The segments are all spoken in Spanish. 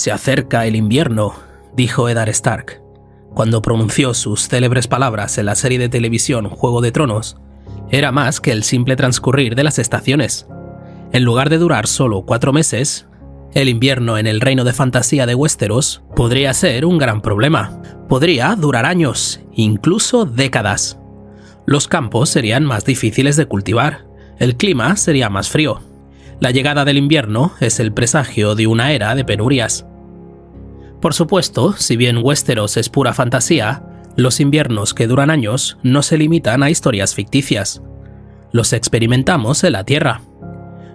Se acerca el invierno, dijo Eddard Stark. Cuando pronunció sus célebres palabras en la serie de televisión Juego de Tronos, era más que el simple transcurrir de las estaciones. En lugar de durar solo 4 meses, el invierno en el reino de fantasía de Westeros podría ser un gran problema. Podría durar años, incluso décadas. Los campos serían más difíciles de cultivar, el clima sería más frío. La llegada del invierno es el presagio de una era de penurias. Por supuesto, si bien Westeros es pura fantasía, los inviernos que duran años no se limitan a historias ficticias. Los experimentamos en la Tierra.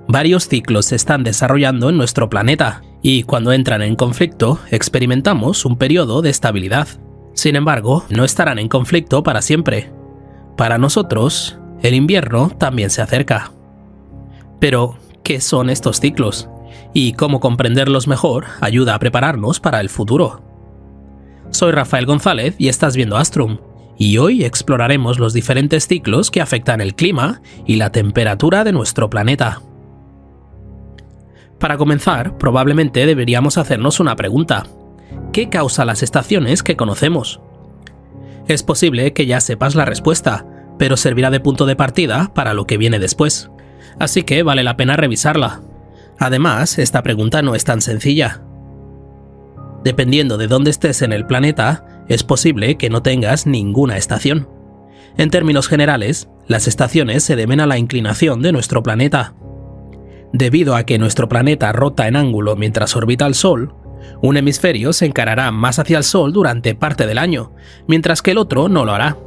Varios ciclos se están desarrollando en nuestro planeta, y cuando entran en conflicto, experimentamos un periodo de estabilidad. Sin embargo, no estarán en conflicto para siempre. Para nosotros, el invierno también se acerca. Pero, ¿qué son estos ciclos? Y cómo comprenderlos mejor ayuda a prepararnos para el futuro. Soy Rafael González y estás viendo Astrum, y hoy exploraremos los diferentes ciclos que afectan el clima y la temperatura de nuestro planeta. Para comenzar, probablemente deberíamos hacernos una pregunta. ¿Qué causa las estaciones que conocemos? Es posible que ya sepas la respuesta, pero servirá de punto de partida para lo que viene después. Así que vale la pena revisarla. Además, esta pregunta no es tan sencilla. Dependiendo de dónde estés en el planeta, es posible que no tengas ninguna estación. En términos generales, las estaciones se deben a la inclinación de nuestro planeta. Debido a que nuestro planeta rota en ángulo mientras orbita al Sol, un hemisferio se encarará más hacia el Sol durante parte del año, mientras que el otro no lo hará.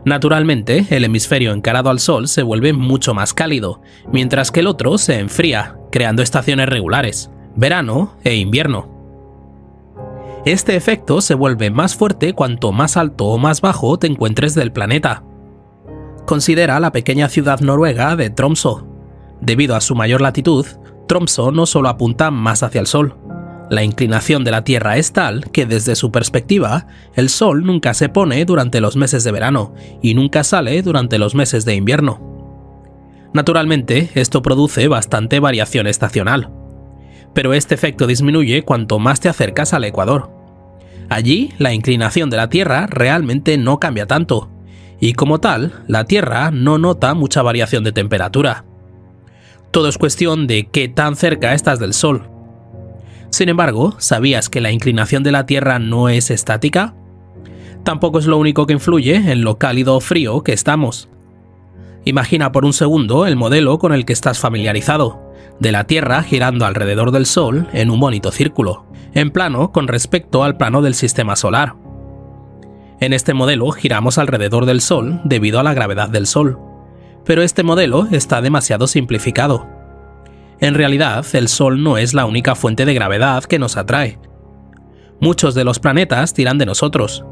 Naturalmente, el hemisferio encarado al Sol se vuelve mucho más cálido, mientras que el otro se enfría, creando estaciones regulares, verano e invierno. Este efecto se vuelve más fuerte cuanto más alto o más bajo te encuentres del planeta. Considera la pequeña ciudad noruega de Tromsø. Debido a su mayor latitud, Tromsø no solo apunta más hacia el Sol. La inclinación de la Tierra es tal que desde su perspectiva, el Sol nunca se pone durante los meses de verano y nunca sale durante los meses de invierno. Naturalmente, esto produce bastante variación estacional. Pero este efecto disminuye cuanto más te acercas al ecuador. Allí, la inclinación de la Tierra realmente no cambia tanto, y como tal, la Tierra no nota mucha variación de temperatura. Todo es cuestión de qué tan cerca estás del Sol. Sin embargo, ¿sabías que la inclinación de la Tierra no es estática? Tampoco es lo único que influye en lo cálido o frío que estamos. Imagina por un segundo el modelo con el que estás familiarizado, de la Tierra girando alrededor del Sol en un bonito círculo, en plano con respecto al plano del sistema solar. En este modelo giramos alrededor del Sol debido a la gravedad del Sol, pero este modelo está demasiado simplificado. En realidad, el Sol no es la única fuente de gravedad que nos atrae. Muchos de los planetas tiran de nosotros,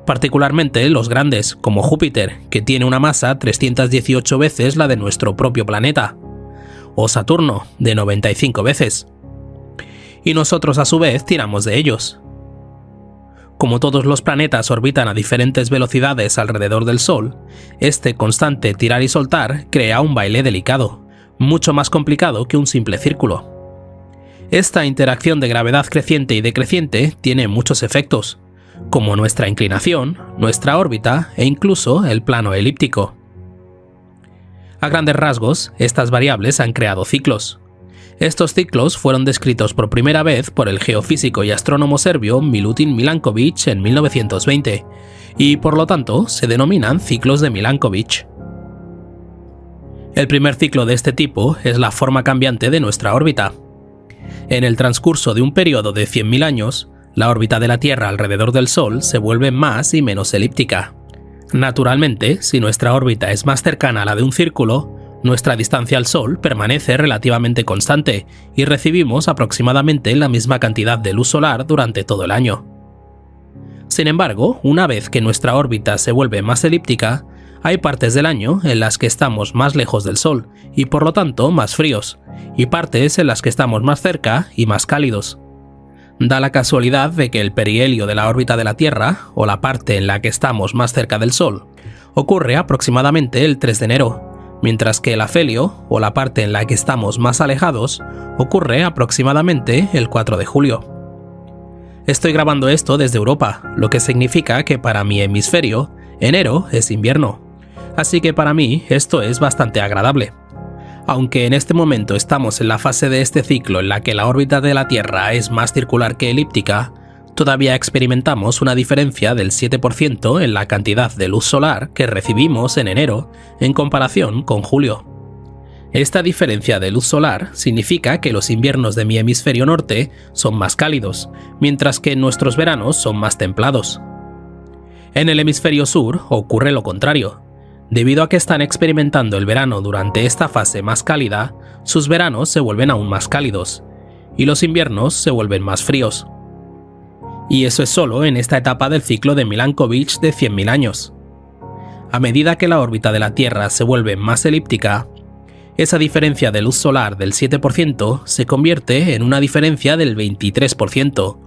particularmente los grandes, como Júpiter, que tiene una masa 318 veces la de nuestro propio planeta, o Saturno, de 95 veces. Y nosotros a su vez tiramos de ellos. Como todos los planetas orbitan a diferentes velocidades alrededor del Sol, este constante tirar y soltar crea un baile delicado, mucho más complicado que un simple círculo. Esta interacción de gravedad creciente y decreciente tiene muchos efectos, como nuestra inclinación, nuestra órbita e incluso el plano elíptico. A grandes rasgos, estas variables han creado ciclos. Estos ciclos fueron descritos por primera vez por el geofísico y astrónomo serbio Milutin Milankovic en 1920, y por lo tanto se denominan ciclos de Milankovitch. El primer ciclo de este tipo es la forma cambiante de nuestra órbita. En el transcurso de un periodo de 100.000 años, la órbita de la Tierra alrededor del Sol se vuelve más y menos elíptica. Naturalmente, si nuestra órbita es más cercana a la de un círculo, nuestra distancia al Sol permanece relativamente constante y recibimos aproximadamente la misma cantidad de luz solar durante todo el año. Sin embargo, una vez que nuestra órbita se vuelve más elíptica, hay partes del año en las que estamos más lejos del Sol y por lo tanto más fríos, y partes en las que estamos más cerca y más cálidos. Da la casualidad de que el perihelio de la órbita de la Tierra, o la parte en la que estamos más cerca del Sol, ocurre aproximadamente el 3 de enero, mientras que el afelio, o la parte en la que estamos más alejados, ocurre aproximadamente el 4 de julio. Estoy grabando esto desde Europa, lo que significa que para mi hemisferio, enero es invierno. Así que para mí esto es bastante agradable. Aunque en este momento estamos en la fase de este ciclo en la que la órbita de la Tierra es más circular que elíptica, todavía experimentamos una diferencia del 7% en la cantidad de luz solar que recibimos en enero en comparación con julio. Esta diferencia de luz solar significa que los inviernos de mi hemisferio norte son más cálidos, mientras que nuestros veranos son más templados. En el hemisferio sur ocurre lo contrario. Debido a que están experimentando el verano durante esta fase más cálida, sus veranos se vuelven aún más cálidos, y los inviernos se vuelven más fríos. Y eso es solo en esta etapa del ciclo de Milankovitch de 100.000 años. A medida que la órbita de la Tierra se vuelve más elíptica, esa diferencia de luz solar del 7% se convierte en una diferencia del 23%.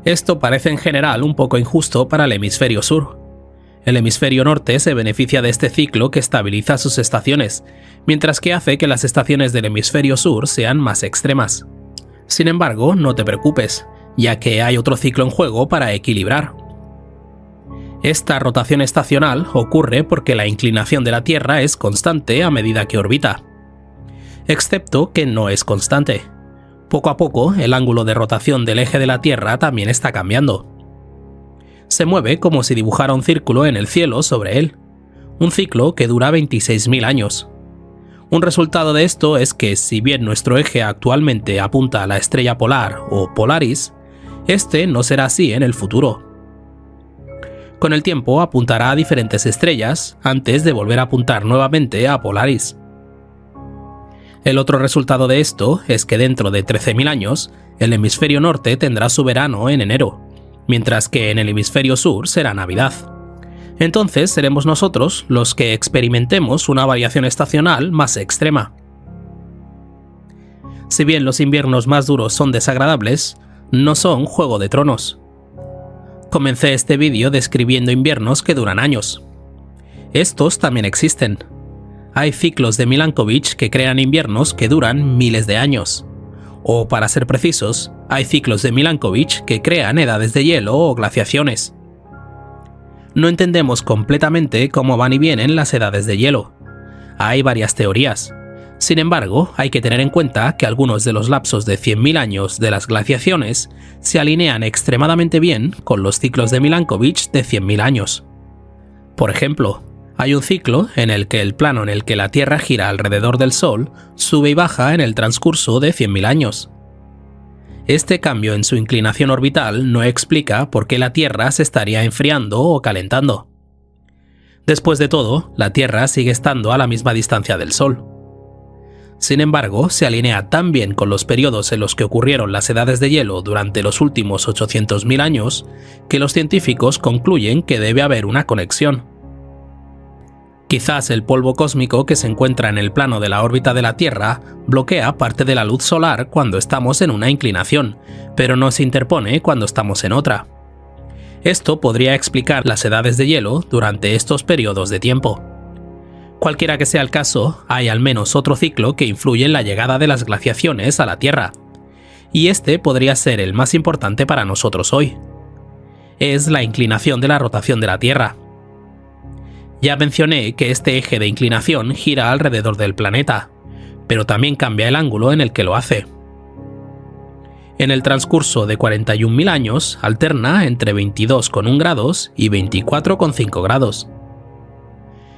Esto parece en general un poco injusto para el hemisferio sur. El hemisferio norte se beneficia de este ciclo que estabiliza sus estaciones, mientras que hace que las estaciones del hemisferio sur sean más extremas. Sin embargo, no te preocupes, ya que hay otro ciclo en juego para equilibrar. Esta rotación estacional ocurre porque la inclinación de la Tierra es constante a medida que orbita. Excepto que no es constante. Poco a poco, el ángulo de rotación del eje de la Tierra también está cambiando. Se mueve como si dibujara un círculo en el cielo sobre él. Un ciclo que dura 26.000 años. Un resultado de esto es que, si bien nuestro eje actualmente apunta a la estrella polar o Polaris, este no será así en el futuro. Con el tiempo apuntará a diferentes estrellas antes de volver a apuntar nuevamente a Polaris. El otro resultado de esto es que dentro de 13.000 años, el hemisferio norte tendrá su verano en enero, mientras que en el hemisferio sur será Navidad. Entonces seremos nosotros los que experimentemos una variación estacional más extrema. Si bien los inviernos más duros son desagradables, no son Juego de Tronos. Comencé este vídeo describiendo inviernos que duran años. Estos también existen. Hay ciclos de Milankovitch que crean inviernos que duran miles de años. O, para ser precisos, hay ciclos de Milankovitch que crean edades de hielo o glaciaciones. No entendemos completamente cómo van y vienen las edades de hielo. Hay varias teorías. Sin embargo, hay que tener en cuenta que algunos de los lapsos de 100.000 años de las glaciaciones se alinean extremadamente bien con los ciclos de Milankovitch de 100.000 años. Por ejemplo, hay un ciclo en el que el plano en el que la Tierra gira alrededor del Sol sube y baja en el transcurso de 100.000 años. Este cambio en su inclinación orbital no explica por qué la Tierra se estaría enfriando o calentando. Después de todo, la Tierra sigue estando a la misma distancia del Sol. Sin embargo, se alinea tan bien con los periodos en los que ocurrieron las edades de hielo durante los últimos 800.000 años que los científicos concluyen que debe haber una conexión. Quizás el polvo cósmico que se encuentra en el plano de la órbita de la Tierra bloquea parte de la luz solar cuando estamos en una inclinación, pero no se interpone cuando estamos en otra. Esto podría explicar las edades de hielo durante estos periodos de tiempo. Cualquiera que sea el caso, hay al menos otro ciclo que influye en la llegada de las glaciaciones a la Tierra, y este podría ser el más importante para nosotros hoy. Es la inclinación de la rotación de la Tierra. Ya mencioné que este eje de inclinación gira alrededor del planeta, pero también cambia el ángulo en el que lo hace. En el transcurso de 41.000 años alterna entre 22,1 grados y 24,5 grados.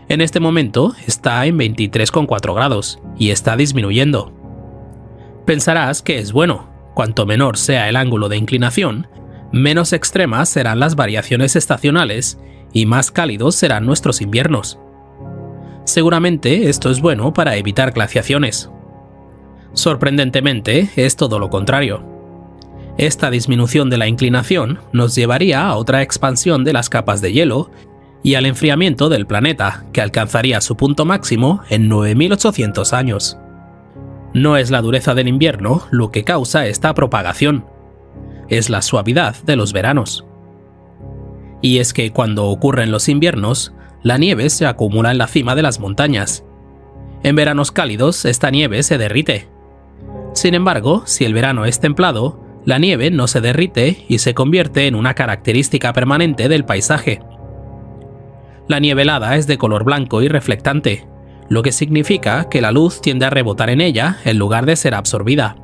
En este momento está en 23,4 grados y está disminuyendo. Pensarás que es bueno, cuanto menor sea el ángulo de inclinación, menos extremas serán las variaciones estacionales y más cálidos serán nuestros inviernos. Seguramente esto es bueno para evitar glaciaciones. Sorprendentemente, es todo lo contrario. Esta disminución de la inclinación nos llevaría a otra expansión de las capas de hielo y al enfriamiento del planeta, que alcanzaría su punto máximo en 9.800 años. No es la dureza del invierno lo que causa esta propagación, es la suavidad de los veranos. Y es que cuando ocurren los inviernos, la nieve se acumula en la cima de las montañas, En veranos cálidos, esta nieve se derrite. Sin embargo, si el verano es templado, la nieve no se derrite y se convierte en una característica permanente del paisaje. La nieve helada es de color blanco y reflectante, lo que significa que la luz tiende a rebotar en ella en lugar de ser absorbida.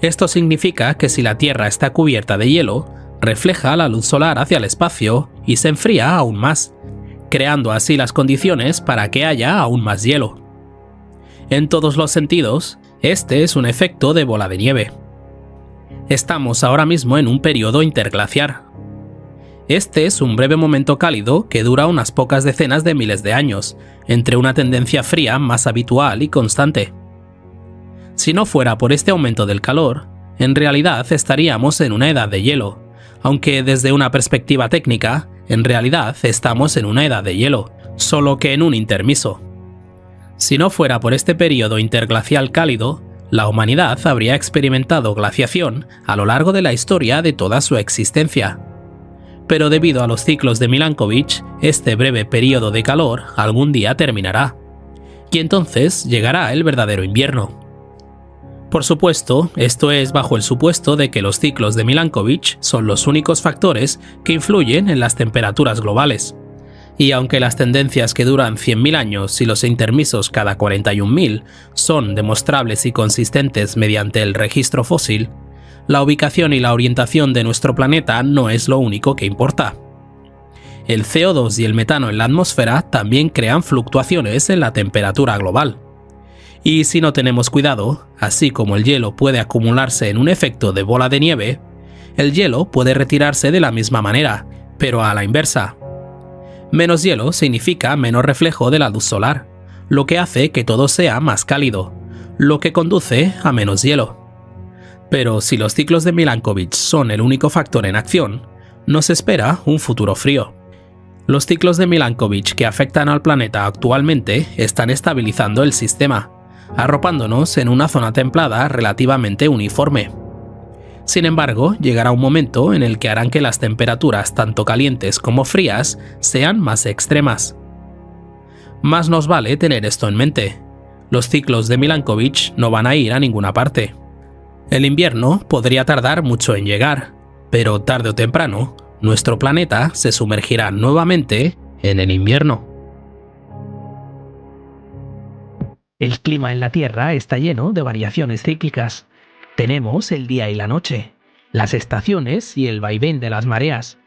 Esto significa que si la Tierra está cubierta de hielo, refleja la luz solar hacia el espacio y se enfría aún más, creando así las condiciones para que haya aún más hielo. En todos los sentidos, este es un efecto de bola de nieve. Estamos ahora mismo en un periodo interglaciar. Este es un breve momento cálido que dura unas pocas decenas de miles de años, entre una tendencia fría más habitual y constante. Si no fuera por este aumento del calor, en realidad estaríamos en una edad de hielo, aunque desde una perspectiva técnica, en realidad estamos en una edad de hielo, solo que en un intermiso. Si no fuera por este periodo interglacial cálido, la humanidad habría experimentado glaciación a lo largo de la historia de toda su existencia. Pero debido a los ciclos de Milankovitch, este breve periodo de calor algún día terminará, y entonces llegará el verdadero invierno. Por supuesto, esto es bajo el supuesto de que los ciclos de Milankovitch son los únicos factores que influyen en las temperaturas globales. Y aunque las tendencias que duran 100.000 años y los intermisos cada 41.000 son demostrables y consistentes mediante el registro fósil, la ubicación y la orientación de nuestro planeta no es lo único que importa. El CO2 y el metano en la atmósfera también crean fluctuaciones en la temperatura global. Y si no tenemos cuidado, así como el hielo puede acumularse en un efecto de bola de nieve, el hielo puede retirarse de la misma manera, pero a la inversa. Menos hielo significa menos reflejo de la luz solar, lo que hace que todo sea más cálido, lo que conduce a menos hielo. Pero si los ciclos de Milankovitch son el único factor en acción, nos espera un futuro frío. Los ciclos de Milankovitch que afectan al planeta actualmente están estabilizando el sistema, arropándonos en una zona templada relativamente uniforme. Sin embargo, llegará un momento en el que harán que las temperaturas tanto calientes como frías sean más extremas. Más nos vale tener esto en mente. Los ciclos de Milankovitch no van a ir a ninguna parte. El invierno podría tardar mucho en llegar, pero tarde o temprano, nuestro planeta se sumergirá nuevamente en el invierno. El clima en la Tierra está lleno de variaciones cíclicas. Tenemos el día y la noche, las estaciones y el vaivén de las mareas.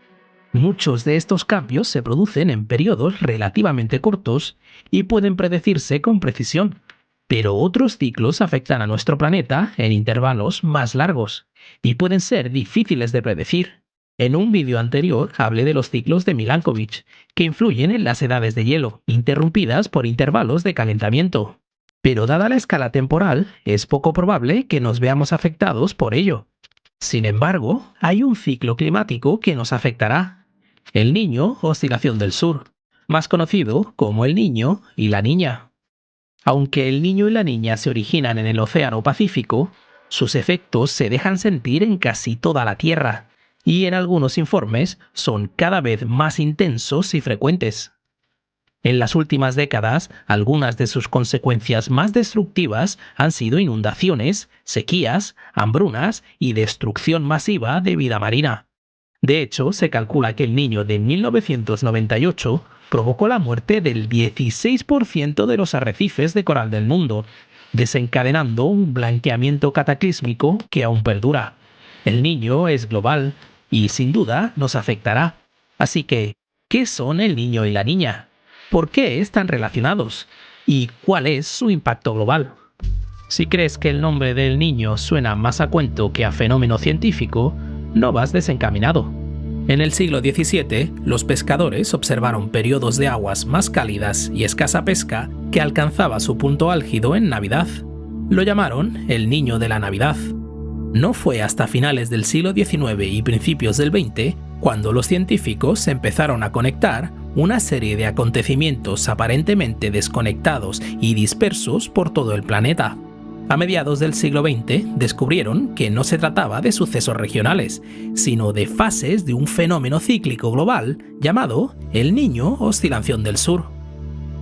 Muchos de estos cambios se producen en periodos relativamente cortos y pueden predecirse con precisión, pero otros ciclos afectan a nuestro planeta en intervalos más largos y pueden ser difíciles de predecir. En un vídeo anterior hablé de los ciclos de Milankovitch, que influyen en las edades de hielo, interrumpidas por intervalos de calentamiento. Pero dada la escala temporal, es poco probable que nos veamos afectados por ello. Sin embargo, hay un ciclo climático que nos afectará: el Niño Oscilación del Sur, más conocido como el Niño y la Niña. Aunque el Niño y la Niña se originan en el Océano Pacífico, sus efectos se dejan sentir en casi toda la Tierra, y en algunos informes son cada vez más intensos y frecuentes. En las últimas décadas, algunas de sus consecuencias más destructivas han sido inundaciones, sequías, hambrunas y destrucción masiva de vida marina. De hecho, se calcula que el Niño de 1998 provocó la muerte del 16% de los arrecifes de coral del mundo, desencadenando un blanqueamiento cataclísmico que aún perdura. El Niño es global y sin duda nos afectará. Así que, ¿qué son el Niño y la Niña? ¿Por qué están relacionados? ¿Y cuál es su impacto global? Si crees que el nombre del Niño suena más a cuento que a fenómeno científico, no vas desencaminado. En el siglo XVII, los pescadores observaron periodos de aguas más cálidas y escasa pesca que alcanzaba su punto álgido en Navidad. Lo llamaron el Niño de la Navidad. No fue hasta finales del siglo XIX y principios del XX cuando los científicos empezaron a conectar una serie de acontecimientos aparentemente desconectados y dispersos por todo el planeta. A mediados del siglo XX descubrieron que no se trataba de sucesos regionales, sino de fases de un fenómeno cíclico global llamado el Niño Oscilación del Sur.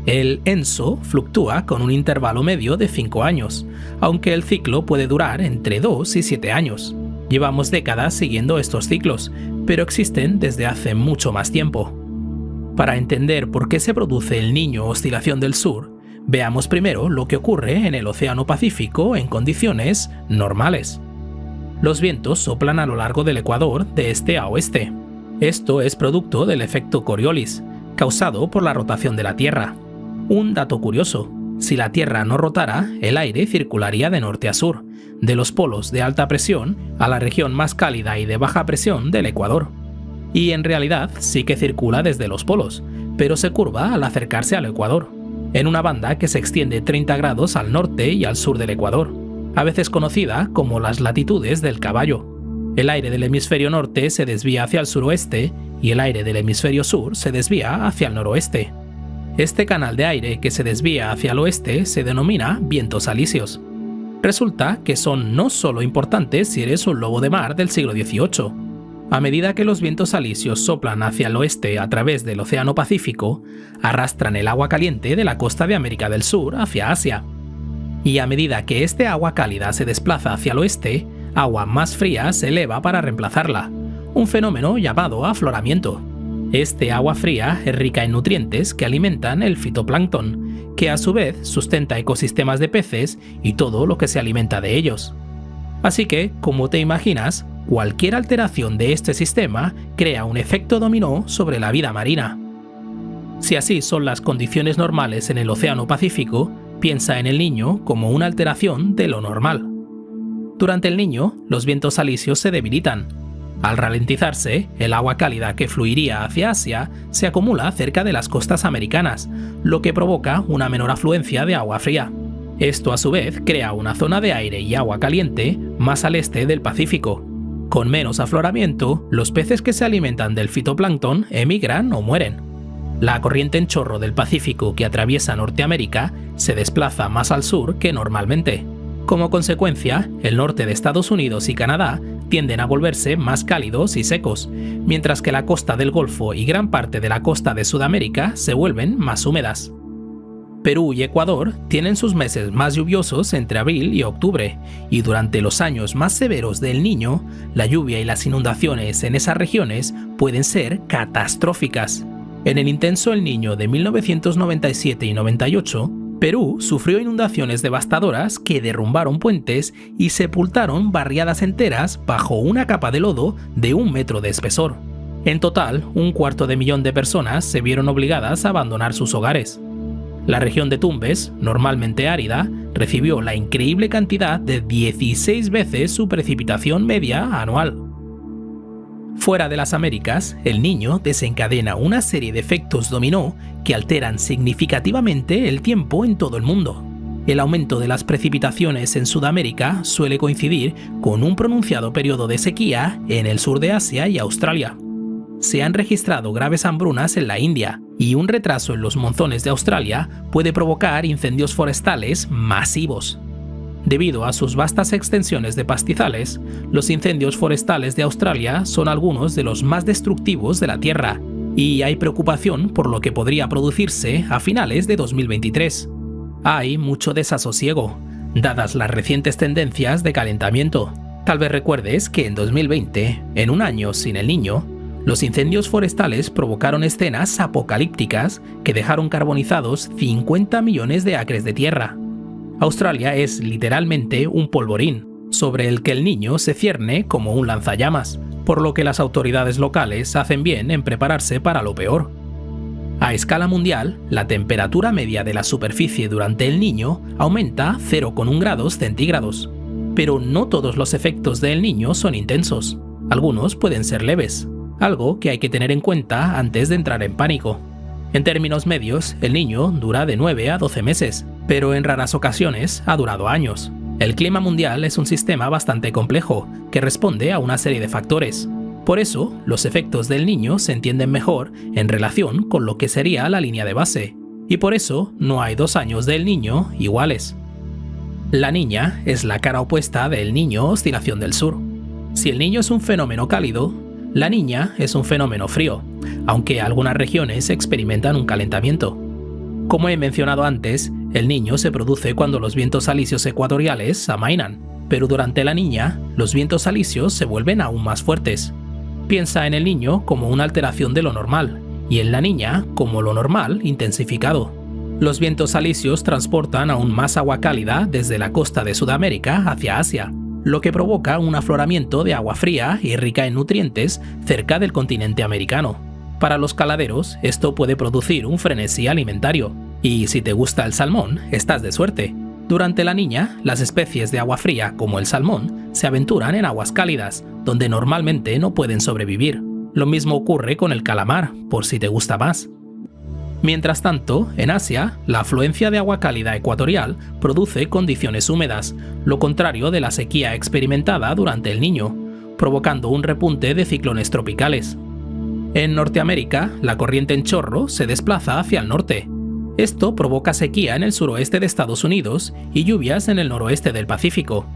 El ENSO fluctúa con un intervalo medio de 5 años, aunque el ciclo puede durar entre 2 y 7 años. Llevamos décadas siguiendo estos ciclos, pero existen desde hace mucho más tiempo. Para entender por qué se produce el Niño Oscilación del Sur, veamos primero lo que ocurre en el Océano Pacífico en condiciones normales. Los vientos soplan a lo largo del ecuador de este a oeste. Esto es producto del efecto Coriolis, causado por la rotación de la Tierra. Un dato curioso: si la Tierra no rotara, el aire circularía de norte a sur, de los polos de alta presión a la región más cálida y de baja presión del Ecuador. Y en realidad sí que circula desde los polos, pero se curva al acercarse al Ecuador, en una banda que se extiende 30 grados al norte y al sur del Ecuador, a veces conocida como las latitudes del caballo. El aire del hemisferio norte se desvía hacia el suroeste y el aire del hemisferio sur se desvía hacia el noroeste. Este canal de aire que se desvía hacia el oeste se denomina vientos alisios. Resulta que son no solo importantes si eres un lobo de mar del siglo XVIII. A medida que los vientos alisios soplan hacia el oeste a través del Océano Pacífico, arrastran el agua caliente de la costa de América del Sur hacia Asia. Y a medida que este agua cálida se desplaza hacia el oeste, agua más fría se eleva para reemplazarla, un fenómeno llamado afloramiento. Este agua fría es rica en nutrientes que alimentan el fitoplancton, que a su vez sustenta ecosistemas de peces y todo lo que se alimenta de ellos. Así que, como te imaginas, cualquier alteración de este sistema crea un efecto dominó sobre la vida marina. Si así son las condiciones normales en el Océano Pacífico, piensa en el Niño como una alteración de lo normal. Durante el Niño, los vientos alisios se debilitan. Al ralentizarse, el agua cálida que fluiría hacia Asia se acumula cerca de las costas americanas, lo que provoca una menor afluencia de agua fría. Esto a su vez crea una zona de aire y agua caliente más al este del Pacífico. Con menos afloramiento, los peces que se alimentan del fitoplancton emigran o mueren. La corriente en chorro del Pacífico que atraviesa Norteamérica se desplaza más al sur que normalmente. Como consecuencia, el norte de Estados Unidos y Canadá tienden a volverse más cálidos y secos, mientras que la costa del Golfo y gran parte de la costa de Sudamérica se vuelven más húmedas. Perú y Ecuador tienen sus meses más lluviosos entre abril y octubre, y durante los años más severos del Niño, la lluvia y las inundaciones en esas regiones pueden ser catastróficas. En el intenso El Niño de 1997 y 98, Perú sufrió inundaciones devastadoras que derrumbaron puentes y sepultaron barriadas enteras bajo una capa de lodo de 1 metro de espesor. En total, 250.000 de personas se vieron obligadas a abandonar sus hogares. La región de Tumbes, normalmente árida, recibió la increíble cantidad de 16 veces su precipitación media anual. Fuera de las Américas, el Niño desencadena una serie de efectos dominó que alteran significativamente el tiempo en todo el mundo. El aumento de las precipitaciones en Sudamérica suele coincidir con un pronunciado periodo de sequía en el sur de Asia y Australia. Se han registrado graves hambrunas en la India, y un retraso en los monzones de Australia puede provocar incendios forestales masivos. Debido a sus vastas extensiones de pastizales, los incendios forestales de Australia son algunos de los más destructivos de la Tierra, y hay preocupación por lo que podría producirse a finales de 2023. Hay mucho desasosiego, dadas las recientes tendencias de calentamiento. Tal vez recuerdes que en 2020, en un año sin el Niño, los incendios forestales provocaron escenas apocalípticas que dejaron carbonizados 50 millones de acres de tierra. Australia es literalmente un polvorín, sobre el que el Niño se cierne como un lanzallamas, por lo que las autoridades locales hacen bien en prepararse para lo peor. A escala mundial, la temperatura media de la superficie durante el Niño aumenta 0,1 grados centígrados. Pero no todos los efectos del Niño son intensos. Algunos pueden ser leves, algo que hay que tener en cuenta antes de entrar en pánico. En términos medios, el Niño dura de 9 a 12 meses, pero en raras ocasiones ha durado años. El clima mundial es un sistema bastante complejo, que responde a una serie de factores. Por eso, los efectos del Niño se entienden mejor en relación con lo que sería la línea de base, y por eso no hay 2 años del Niño iguales. La Niña es la cara opuesta del Niño Oscilación del Sur. Si el Niño es un fenómeno cálido, la Niña es un fenómeno frío, aunque algunas regiones experimentan un calentamiento. Como he mencionado antes, el niño se produce cuando los vientos alisios ecuatoriales amainan, pero durante la niña, los vientos alisios se vuelven aún más fuertes. Piensa en el niño como una alteración de lo normal, y en la niña como lo normal intensificado. Los vientos alisios transportan aún más agua cálida desde la costa de Sudamérica hacia Asia, lo que provoca un afloramiento de agua fría y rica en nutrientes cerca del continente americano. Para los caladeros, esto puede producir un frenesí alimentario, y si te gusta el salmón, estás de suerte. Durante la niña, las especies de agua fría, como el salmón, se aventuran en aguas cálidas, donde normalmente no pueden sobrevivir. Lo mismo ocurre con el calamar, por si te gusta más. Mientras tanto, en Asia, la afluencia de agua cálida ecuatorial produce condiciones húmedas, lo contrario de la sequía experimentada durante el Niño, provocando un repunte de ciclones tropicales. En Norteamérica, la corriente en chorro se desplaza hacia el norte. Esto provoca sequía en el suroeste de Estados Unidos y lluvias en el noroeste del Pacífico.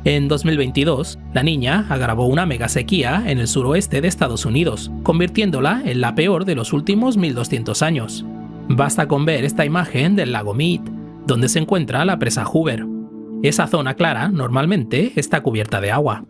En 2022, la Niña agravó una megasequía en el suroeste de Estados Unidos, convirtiéndola en la peor de los últimos 1200 años. Basta con ver esta imagen del lago Mead, donde se encuentra la presa Hoover. Esa zona clara normalmente está cubierta de agua.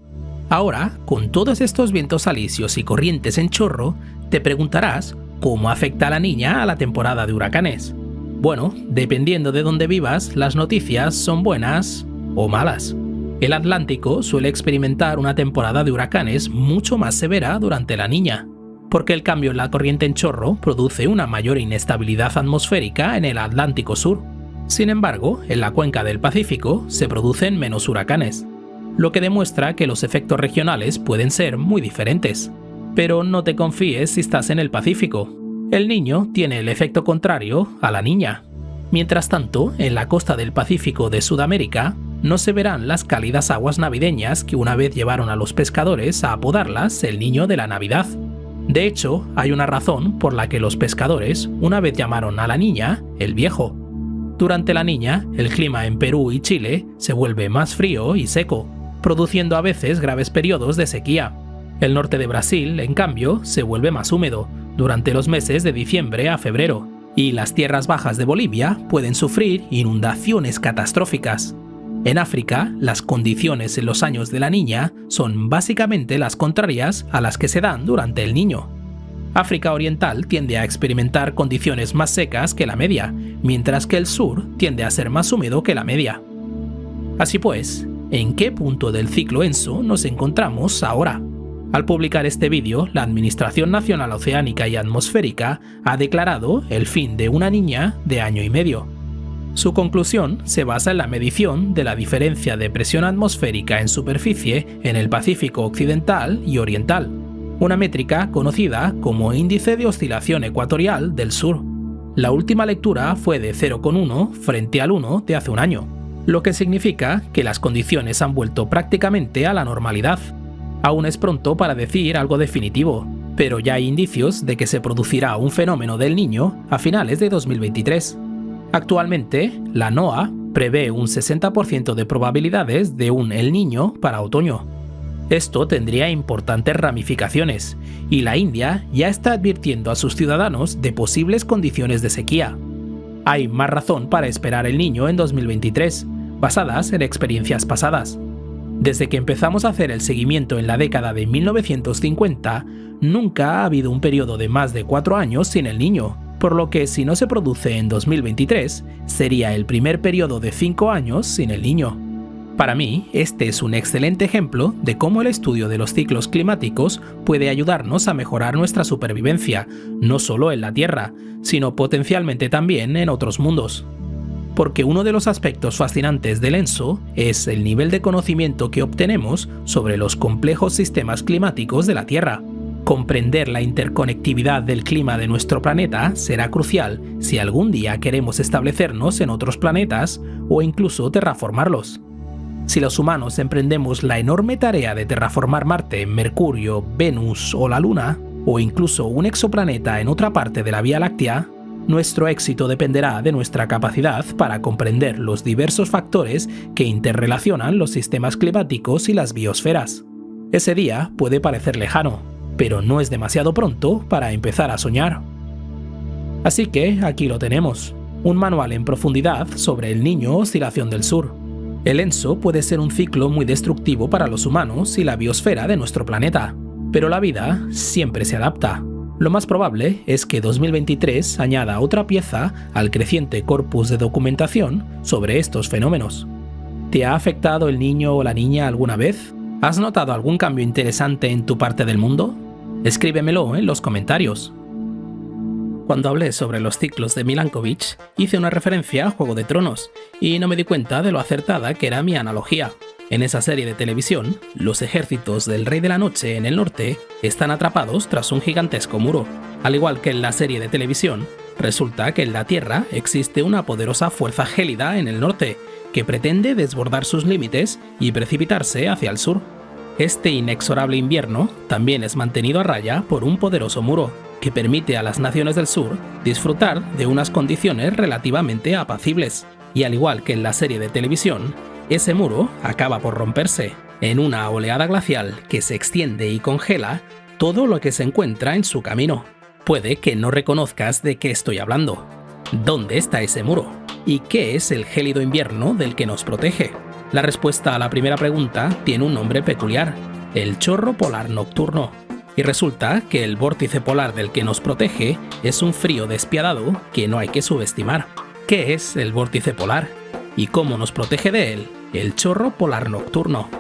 Ahora, con todos estos vientos alisios y corrientes en chorro, te preguntarás cómo afecta a la Niña a la temporada de huracanes. Bueno, dependiendo de dónde vivas, las noticias son buenas o malas. El Atlántico suele experimentar una temporada de huracanes mucho más severa durante la Niña, porque el cambio en la corriente en chorro produce una mayor inestabilidad atmosférica en el Atlántico Sur. Sin embargo, en la cuenca del Pacífico se producen menos huracanes, lo que demuestra que los efectos regionales pueden ser muy diferentes. Pero no te confíes si estás en el Pacífico. El Niño tiene el efecto contrario a la Niña. Mientras tanto, en la costa del Pacífico de Sudamérica, no se verán las cálidas aguas navideñas que una vez llevaron a los pescadores a apodarlas el Niño de la Navidad. De hecho, hay una razón por la que los pescadores una vez llamaron a la Niña el Viejo. Durante la Niña, el clima en Perú y Chile se vuelve más frío y seco, produciendo a veces graves periodos de sequía. El norte de Brasil, en cambio, se vuelve más húmedo durante los meses de diciembre a febrero, y las tierras bajas de Bolivia pueden sufrir inundaciones catastróficas. En África, las condiciones en los años de la Niña son básicamente las contrarias a las que se dan durante el Niño. África Oriental tiende a experimentar condiciones más secas que la media, mientras que el sur tiende a ser más húmedo que la media. Así pues, ¿en qué punto del ciclo ENSO nos encontramos ahora? Al publicar este vídeo, la Administración Nacional Oceánica y Atmosférica ha declarado el fin de una Niña de año y medio. Su conclusión se basa en la medición de la diferencia de presión atmosférica en superficie en el Pacífico Occidental y Oriental, una métrica conocida como Índice de Oscilación Ecuatorial del Sur. La última lectura fue de 0,1 frente al 1 de hace un año, lo que significa que las condiciones han vuelto prácticamente a la normalidad. Aún es pronto para decir algo definitivo, pero ya hay indicios de que se producirá un fenómeno del Niño a finales de 2023. Actualmente, la NOAA prevé un 60% de probabilidades de un El Niño para otoño. Esto tendría importantes ramificaciones, y la India ya está advirtiendo a sus ciudadanos de posibles condiciones de sequía. Hay más razón para esperar El Niño en 2023, basadas en experiencias pasadas. Desde que empezamos a hacer el seguimiento en la década de 1950, nunca ha habido un periodo de más de 4 años sin El Niño, por lo que si no se produce en 2023, sería el primer periodo de 5 años sin El Niño. Para mí, este es un excelente ejemplo de cómo el estudio de los ciclos climáticos puede ayudarnos a mejorar nuestra supervivencia, no solo en la Tierra, sino potencialmente también en otros mundos. Porque uno de los aspectos fascinantes del ENSO es el nivel de conocimiento que obtenemos sobre los complejos sistemas climáticos de la Tierra. Comprender la interconectividad del clima de nuestro planeta será crucial si algún día queremos establecernos en otros planetas o incluso terraformarlos. Si los humanos emprendemos la enorme tarea de terraformar Marte, Mercurio, Venus o la Luna, o incluso un exoplaneta en otra parte de la Vía Láctea, nuestro éxito dependerá de nuestra capacidad para comprender los diversos factores que interrelacionan los sistemas climáticos y las biosferas. Ese día puede parecer lejano, pero no es demasiado pronto para empezar a soñar. Así que aquí lo tenemos. un manual en profundidad sobre el Niño Oscilación del Sur. El ENSO puede ser un ciclo muy destructivo para los humanos y la biosfera de nuestro planeta, pero la vida siempre se adapta. Lo más probable es que 2023 añada otra pieza al creciente corpus de documentación sobre estos fenómenos. ¿Te ha afectado el niño o la niña alguna vez? ¿Has notado algún cambio interesante en tu parte del mundo? Escríbemelo en los comentarios. Cuando hablé sobre los ciclos de Milankovitch, hice una referencia a Juego de Tronos, y no me di cuenta de lo acertada que era mi analogía. En esa serie de televisión, los ejércitos del Rey de la Noche en el norte están atrapados tras un gigantesco muro. Al igual que en la serie de televisión, resulta que en la Tierra existe una poderosa fuerza gélida en el norte, que pretende desbordar sus límites y precipitarse hacia el sur. Este inexorable invierno también es mantenido a raya por un poderoso muro, que permite a las naciones del sur disfrutar de unas condiciones relativamente apacibles. Y al igual que en la serie de televisión, ese muro acaba por romperse, en una oleada glacial que se extiende y congela todo lo que se encuentra en su camino. Puede que no reconozcas de qué estoy hablando. ¿Dónde está ese muro? ¿Y qué es el gélido invierno del que nos protege? La respuesta a la primera pregunta tiene un nombre peculiar: el chorro polar nocturno. Y resulta que el vórtice polar del que nos protege es un frío despiadado que no hay que subestimar. ¿Qué es el vórtice polar? ¿Y cómo nos protege de él el chorro polar nocturno?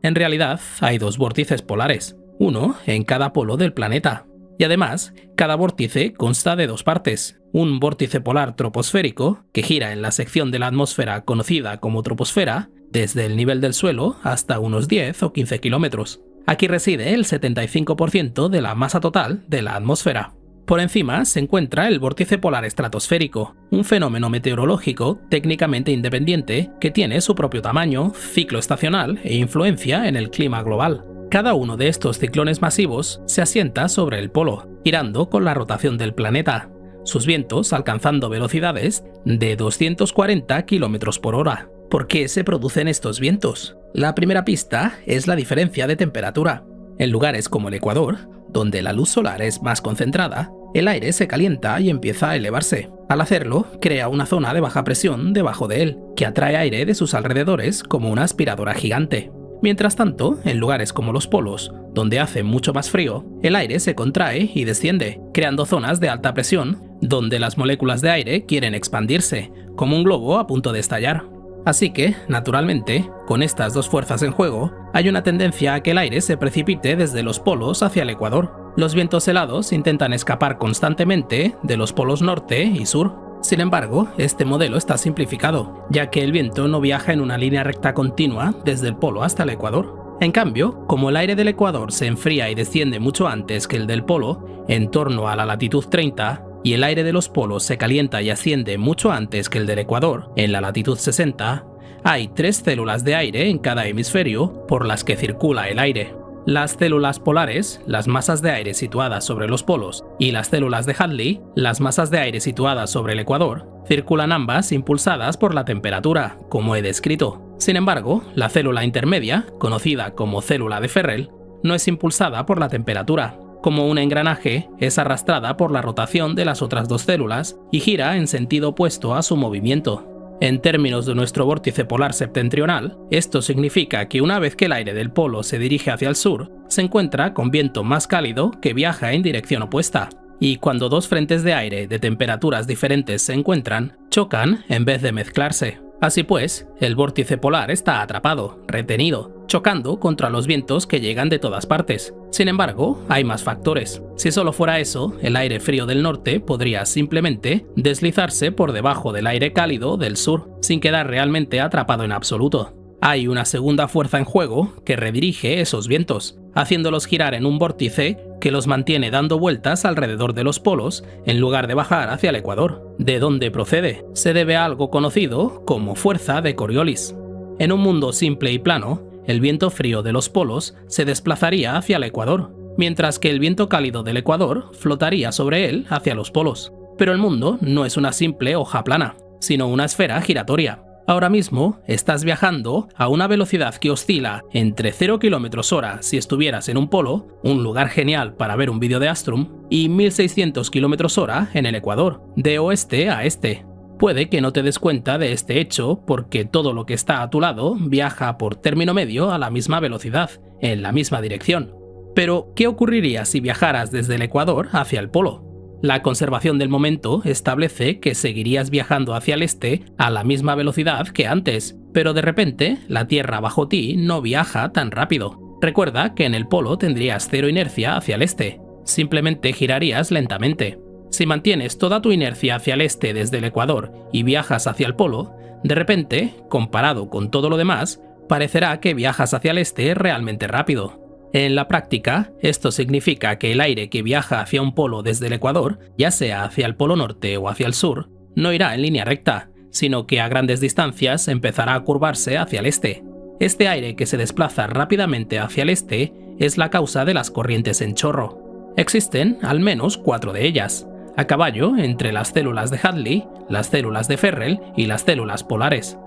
En realidad, hay dos vórtices polares, uno en cada polo del planeta. Y además, cada vórtice consta de dos partes: un vórtice polar troposférico, que gira en la sección de la atmósfera conocida como troposfera, desde el nivel del suelo hasta unos 10 o 15 kilómetros. Aquí reside el 75% de la masa total de la atmósfera. Por encima se encuentra el vórtice polar estratosférico, un fenómeno meteorológico técnicamente independiente que tiene su propio tamaño, ciclo estacional e influencia en el clima global. Cada uno de estos ciclones masivos se asienta sobre el polo, girando con la rotación del planeta, sus vientos alcanzando velocidades de 240 km por hora. ¿Por qué se producen estos vientos? La primera pista es la diferencia de temperatura. En lugares como el Ecuador, donde la luz solar es más concentrada, el aire se calienta y empieza a elevarse. Al hacerlo, crea una zona de baja presión debajo de él, que atrae aire de sus alrededores como una aspiradora gigante. Mientras tanto, en lugares como los polos, donde hace mucho más frío, el aire se contrae y desciende, creando zonas de alta presión, donde las moléculas de aire quieren expandirse, como un globo a punto de estallar. Así que, naturalmente, con estas dos fuerzas en juego, hay una tendencia a que el aire se precipite desde los polos hacia el Ecuador. Los vientos helados intentan escapar constantemente de los polos norte y sur. Sin embargo, este modelo está simplificado, ya que el viento no viaja en una línea recta continua desde el polo hasta el Ecuador. En cambio, como el aire del Ecuador se enfría y desciende mucho antes que el del polo, en torno a la latitud 30, y el aire de los polos se calienta y asciende mucho antes que el del Ecuador, en la latitud 60, hay 3 células de aire en cada hemisferio por las que circula el aire. Las células polares, las masas de aire situadas sobre los polos, y las células de Hadley, las masas de aire situadas sobre el Ecuador, circulan ambas impulsadas por la temperatura, como he descrito. Sin embargo, la célula intermedia, conocida como célula de Ferrel, no es impulsada por la temperatura. Como un engranaje, es arrastrada por la rotación de las otras dos células y gira en sentido opuesto a su movimiento. En términos de nuestro vórtice polar septentrional, esto significa que una vez que el aire del polo se dirige hacia el sur, se encuentra con viento más cálido que viaja en dirección opuesta. Y cuando dos frentes de aire de temperaturas diferentes se encuentran, chocan en vez de mezclarse. Así pues, el vórtice polar está atrapado, retenido, chocando contra los vientos que llegan de todas partes. Sin embargo, hay más factores. Si solo fuera eso, el aire frío del norte podría simplemente deslizarse por debajo del aire cálido del sur, sin quedar realmente atrapado en absoluto. Hay una segunda fuerza en juego que redirige esos vientos, haciéndolos girar en un vórtice que los mantiene dando vueltas alrededor de los polos en lugar de bajar hacia el Ecuador. ¿De dónde procede? Se debe a algo conocido como fuerza de Coriolis. En un mundo simple y plano, el viento frío de los polos se desplazaría hacia el Ecuador, mientras que el viento cálido del Ecuador flotaría sobre él hacia los polos. Pero el mundo no es una simple hoja plana, sino una esfera giratoria. Ahora mismo estás viajando a una velocidad que oscila entre 0 km/h si estuvieras en un polo, un lugar genial para ver un vídeo de Astrum, y 1600 km/h en el Ecuador, de oeste a este. Puede que no te des cuenta de este hecho porque todo lo que está a tu lado viaja por término medio a la misma velocidad, en la misma dirección. Pero, ¿qué ocurriría si viajaras desde el ecuador hacia el polo? La conservación del momento establece que seguirías viajando hacia el este a la misma velocidad que antes, pero de repente la Tierra bajo ti no viaja tan rápido. Recuerda que en el polo tendrías cero inercia hacia el este, simplemente girarías lentamente. Si mantienes toda tu inercia hacia el este desde el ecuador y viajas hacia el polo, de repente, comparado con todo lo demás, parecerá que viajas hacia el este realmente rápido. En la práctica, esto significa que el aire que viaja hacia un polo desde el ecuador, ya sea hacia el polo norte o hacia el sur, no irá en línea recta, sino que a grandes distancias empezará a curvarse hacia el este. Este aire que se desplaza rápidamente hacia el este es la causa de las corrientes en chorro. Existen al menos 4 de ellas, a caballo entre las células de Hadley, las células de Ferrel y las células polares.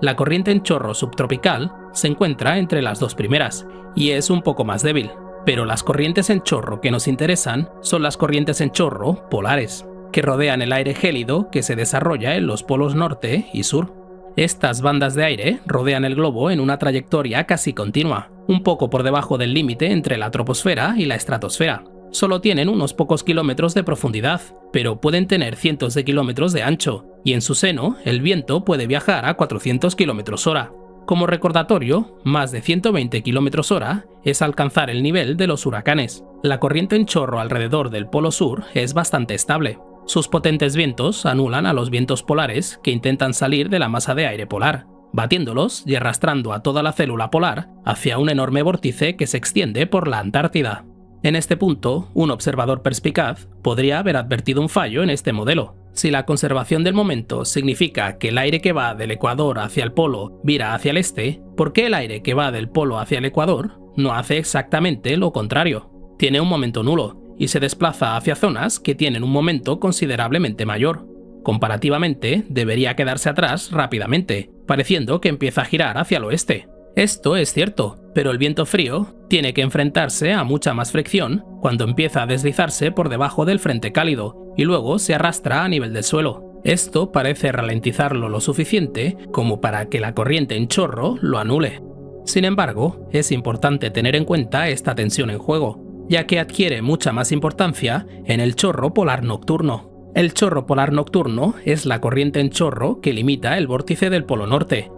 La corriente en chorro subtropical se encuentra entre las 2 primeras y es un poco más débil, pero las corrientes en chorro que nos interesan son las corrientes en chorro polares, que rodean el aire gélido que se desarrolla en los polos norte y sur. Estas bandas de aire rodean el globo en una trayectoria casi continua, un poco por debajo del límite entre la troposfera y la estratosfera. Solo tienen unos pocos kilómetros de profundidad, pero pueden tener cientos de kilómetros de ancho, y en su seno el viento puede viajar a 400 km/h. Como recordatorio, más de 120 km/h es alcanzar el nivel de los huracanes. La corriente en chorro alrededor del polo sur es bastante estable. Sus potentes vientos anulan a los vientos polares que intentan salir de la masa de aire polar, batiéndolos y arrastrando a toda la célula polar hacia un enorme vórtice que se extiende por la Antártida. En este punto, un observador perspicaz podría haber advertido un fallo en este modelo. Si la conservación del momento significa que el aire que va del ecuador hacia el polo vira hacia el este, ¿por qué el aire que va del polo hacia el ecuador no hace exactamente lo contrario? Tiene un momento nulo y se desplaza hacia zonas que tienen un momento considerablemente mayor. Comparativamente, debería quedarse atrás rápidamente, pareciendo que empieza a girar hacia el oeste. Esto es cierto, pero el viento frío tiene que enfrentarse a mucha más fricción cuando empieza a deslizarse por debajo del frente cálido y luego se arrastra a nivel del suelo. Esto parece ralentizarlo lo suficiente como para que la corriente en chorro lo anule. Sin embargo, es importante tener en cuenta esta tensión en juego, ya que adquiere mucha más importancia en el chorro polar nocturno. El chorro polar nocturno es la corriente en chorro que limita el vórtice del polo norte.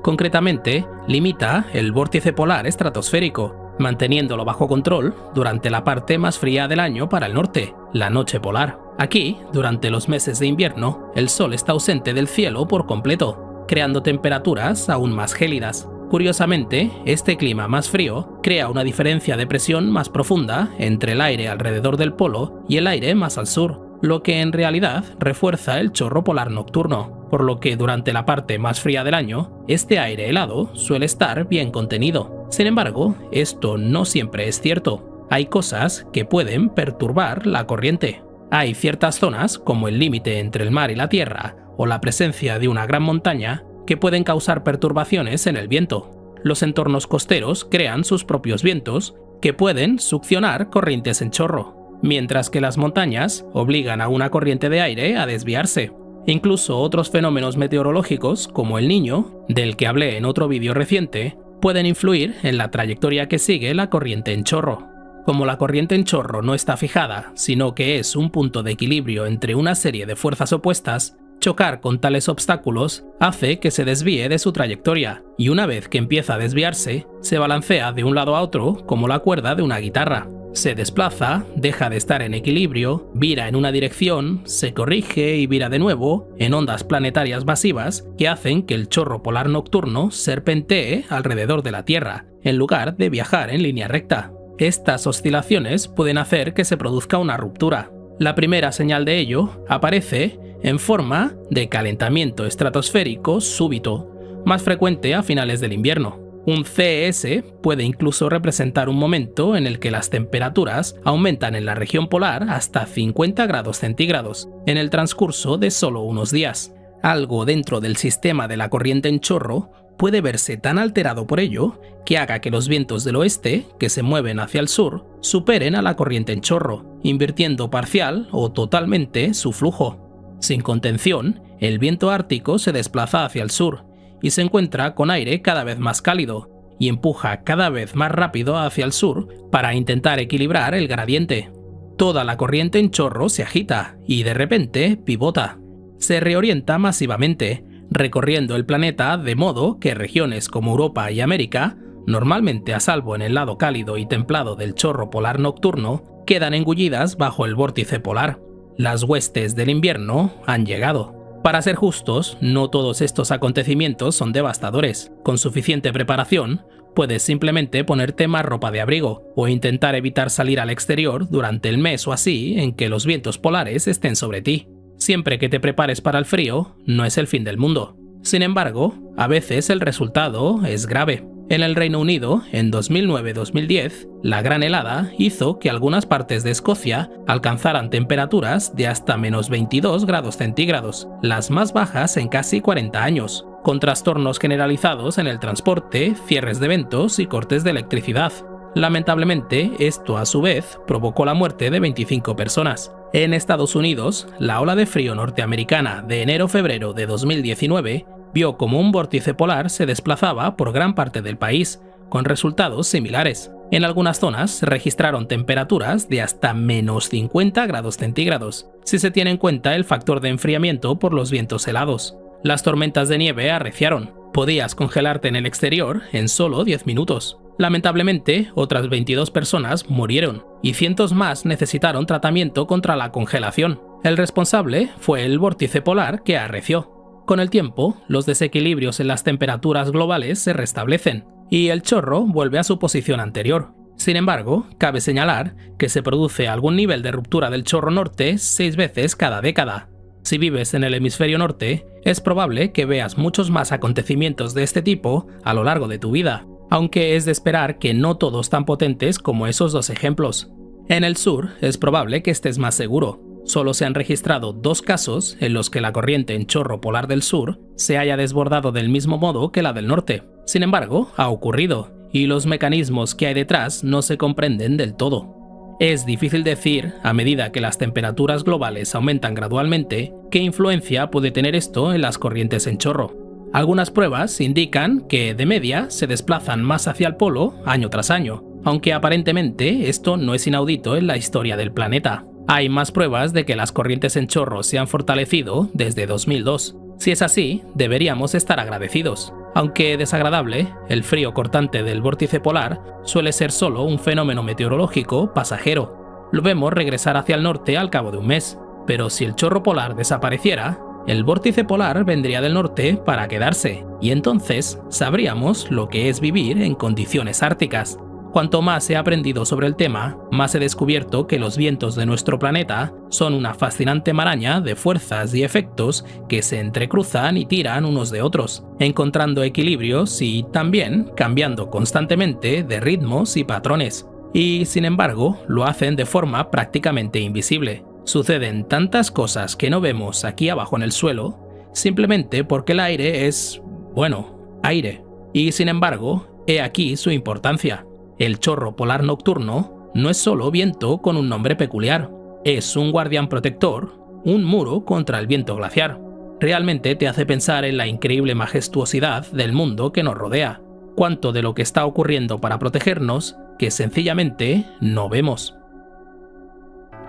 Concretamente, limita el vórtice polar estratosférico, manteniéndolo bajo control durante la parte más fría del año para el norte, la noche polar. Aquí, durante los meses de invierno, el sol está ausente del cielo por completo, creando temperaturas aún más gélidas. Curiosamente, este clima más frío crea una diferencia de presión más profunda entre el aire alrededor del polo y el aire más al sur, lo que en realidad refuerza el chorro polar nocturno, por lo que durante la parte más fría del año, este aire helado suele estar bien contenido. Sin embargo, esto no siempre es cierto. Hay cosas que pueden perturbar la corriente. Hay ciertas zonas, como el límite entre el mar y la tierra, o la presencia de una gran montaña, que pueden causar perturbaciones en el viento. Los entornos costeros crean sus propios vientos, que pueden succionar corrientes en chorro, mientras que las montañas obligan a una corriente de aire a desviarse. Incluso otros fenómenos meteorológicos, como el Niño, del que hablé en otro vídeo reciente, pueden influir en la trayectoria que sigue la corriente en chorro. Como la corriente en chorro no está fijada, sino que es un punto de equilibrio entre una serie de fuerzas opuestas, chocar con tales obstáculos hace que se desvíe de su trayectoria, y una vez que empieza a desviarse, se balancea de un lado a otro como la cuerda de una guitarra. Se desplaza, deja de estar en equilibrio, vira en una dirección, se corrige y vira de nuevo en ondas planetarias masivas que hacen que el chorro polar nocturno serpentee alrededor de la Tierra, en lugar de viajar en línea recta. Estas oscilaciones pueden hacer que se produzca una ruptura. La primera señal de ello aparece en forma de calentamiento estratosférico súbito, más frecuente a finales del invierno. Un CES puede incluso representar un momento en el que las temperaturas aumentan en la región polar hasta 50 grados centígrados en el transcurso de solo unos días. Algo dentro del sistema de la corriente en chorro puede verse tan alterado por ello que haga que los vientos del oeste, que se mueven hacia el sur, superen a la corriente en chorro, invirtiendo parcial o totalmente su flujo. Sin contención, el viento ártico se desplaza hacia el sur y se encuentra con aire cada vez más cálido y empuja cada vez más rápido hacia el sur para intentar equilibrar el gradiente. Toda la corriente en chorro se agita y de repente pivota. Se reorienta masivamente, recorriendo el planeta de modo que regiones como Europa y América, normalmente a salvo en el lado cálido y templado del chorro polar nocturno, quedan engullidas bajo el vórtice polar. Las huestes del invierno han llegado. Para ser justos, no todos estos acontecimientos son devastadores. Con suficiente preparación, puedes simplemente ponerte más ropa de abrigo o intentar evitar salir al exterior durante el mes o así en que los vientos polares estén sobre ti. Siempre que te prepares para el frío, no es el fin del mundo. Sin embargo, a veces el resultado es grave. En el Reino Unido, en 2009-2010, la gran helada hizo que algunas partes de Escocia alcanzaran temperaturas de hasta menos 22 grados centígrados, las más bajas en casi 40 años, con trastornos generalizados en el transporte, cierres de eventos y cortes de electricidad. Lamentablemente, esto a su vez provocó la muerte de 25 personas. En Estados Unidos, la ola de frío norteamericana de enero-febrero de 2019 vio como un vórtice polar se desplazaba por gran parte del país, con resultados similares. En algunas zonas se registraron temperaturas de hasta menos 50 grados centígrados, si se tiene en cuenta el factor de enfriamiento por los vientos helados. Las tormentas de nieve arreciaron. Podías congelarte en el exterior en solo 10 minutos. Lamentablemente, otras 22 personas murieron y cientos más necesitaron tratamiento contra la congelación. El responsable fue el vórtice polar que arreció. Con el tiempo, los desequilibrios en las temperaturas globales se restablecen y el chorro vuelve a su posición anterior. Sin embargo, cabe señalar que se produce algún nivel de ruptura del chorro norte 6 veces cada década. Si vives en el hemisferio norte, es probable que veas muchos más acontecimientos de este tipo a lo largo de tu vida, aunque es de esperar que no todos tan potentes como esos dos ejemplos. En el sur, es probable que estés más seguro. Solo se han registrado 2 casos en los que la corriente en chorro polar del sur se haya desbordado del mismo modo que la del norte. Sin embargo, ha ocurrido, y los mecanismos que hay detrás no se comprenden del todo. Es difícil decir, a medida que las temperaturas globales aumentan gradualmente, qué influencia puede tener esto en las corrientes en chorro. Algunas pruebas indican que, de media, se desplazan más hacia el polo año tras año, aunque aparentemente esto no es inaudito en la historia del planeta. Hay más pruebas de que las corrientes en chorro se han fortalecido desde 2002. Si es así, deberíamos estar agradecidos. Aunque desagradable, el frío cortante del vórtice polar suele ser solo un fenómeno meteorológico pasajero. Lo vemos regresar hacia el norte al cabo de un mes. Pero si el chorro polar desapareciera, el vórtice polar vendría del norte para quedarse, y entonces sabríamos lo que es vivir en condiciones árticas. Cuanto más he aprendido sobre el tema, más he descubierto que los vientos de nuestro planeta son una fascinante maraña de fuerzas y efectos que se entrecruzan y tiran unos de otros, encontrando equilibrios y también cambiando constantemente de ritmos y patrones. Y sin embargo, lo hacen de forma prácticamente invisible. Suceden tantas cosas que no vemos aquí abajo en el suelo, simplemente porque el aire es, bueno, aire. Y sin embargo, he aquí su importancia. El chorro polar nocturno no es solo viento con un nombre peculiar, es un guardián protector, un muro contra el viento glaciar. Realmente te hace pensar en la increíble majestuosidad del mundo que nos rodea, cuánto de lo que está ocurriendo para protegernos que sencillamente no vemos.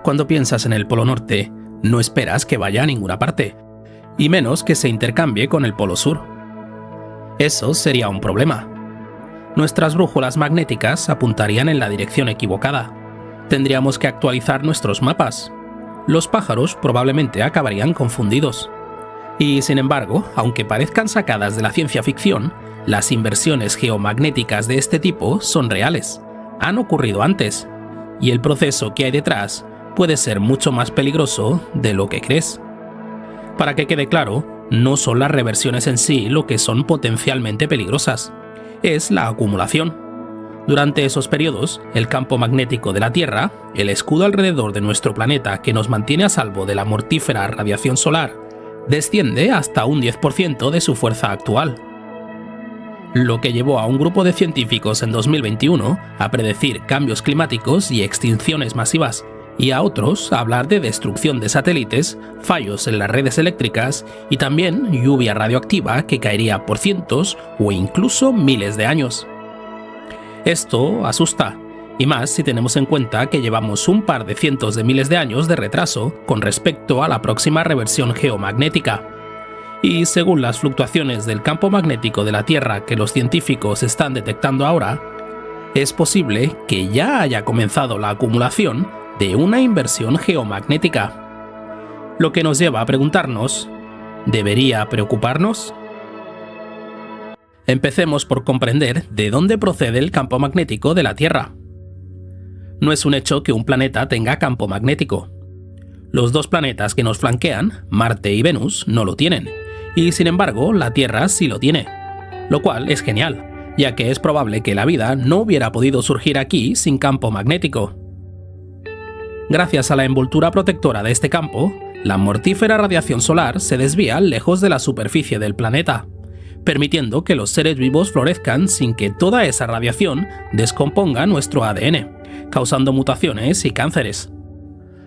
Cuando piensas en el Polo Norte, no esperas que vaya a ninguna parte, y menos que se intercambie con el Polo Sur. Eso sería un problema. Nuestras brújulas magnéticas apuntarían en la dirección equivocada. Tendríamos que actualizar nuestros mapas. Los pájaros probablemente acabarían confundidos. Y sin embargo, aunque parezcan sacadas de la ciencia ficción, las inversiones geomagnéticas de este tipo son reales. Han ocurrido antes. Y el proceso que hay detrás puede ser mucho más peligroso de lo que crees. Para que quede claro, no son las reversiones en sí lo que son potencialmente peligrosas. Es la acumulación. Durante esos periodos, el campo magnético de la Tierra, el escudo alrededor de nuestro planeta que nos mantiene a salvo de la mortífera radiación solar, desciende hasta un 10% de su fuerza actual. Lo que llevó a un grupo de científicos en 2021 a predecir cambios climáticos y extinciones masivas, y a otros hablar de destrucción de satélites, fallos en las redes eléctricas y también lluvia radioactiva que caería por cientos o incluso miles de años. Esto asusta, y más si tenemos en cuenta que llevamos un par de cientos de miles de años de retraso con respecto a la próxima reversión geomagnética. Y según las fluctuaciones del campo magnético de la Tierra que los científicos están detectando ahora, es posible que ya haya comenzado la acumulación de una inversión geomagnética. Lo que nos lleva a preguntarnos, ¿debería preocuparnos? Empecemos por comprender de dónde procede el campo magnético de la Tierra. No es un hecho que un planeta tenga campo magnético. Los dos planetas que nos flanquean, Marte y Venus, no lo tienen, y sin embargo la Tierra sí lo tiene, lo cual es genial, ya que es probable que la vida no hubiera podido surgir aquí sin campo magnético. Gracias a la envoltura protectora de este campo, la mortífera radiación solar se desvía lejos de la superficie del planeta, permitiendo que los seres vivos florezcan sin que toda esa radiación descomponga nuestro ADN, causando mutaciones y cánceres.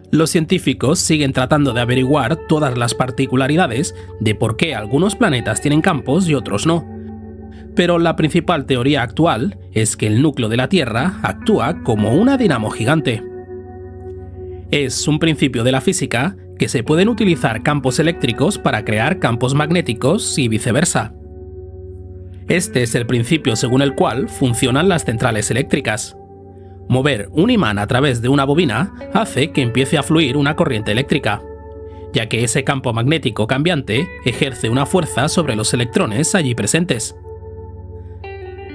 Los científicos siguen tratando de averiguar todas las particularidades de por qué algunos planetas tienen campos y otros no. Pero la principal teoría actual es que el núcleo de la Tierra actúa como una dinamo gigante. Es un principio de la física que se pueden utilizar campos eléctricos para crear campos magnéticos y viceversa. Este es el principio según el cual funcionan las centrales eléctricas. Mover un imán a través de una bobina hace que empiece a fluir una corriente eléctrica, ya que ese campo magnético cambiante ejerce una fuerza sobre los electrones allí presentes.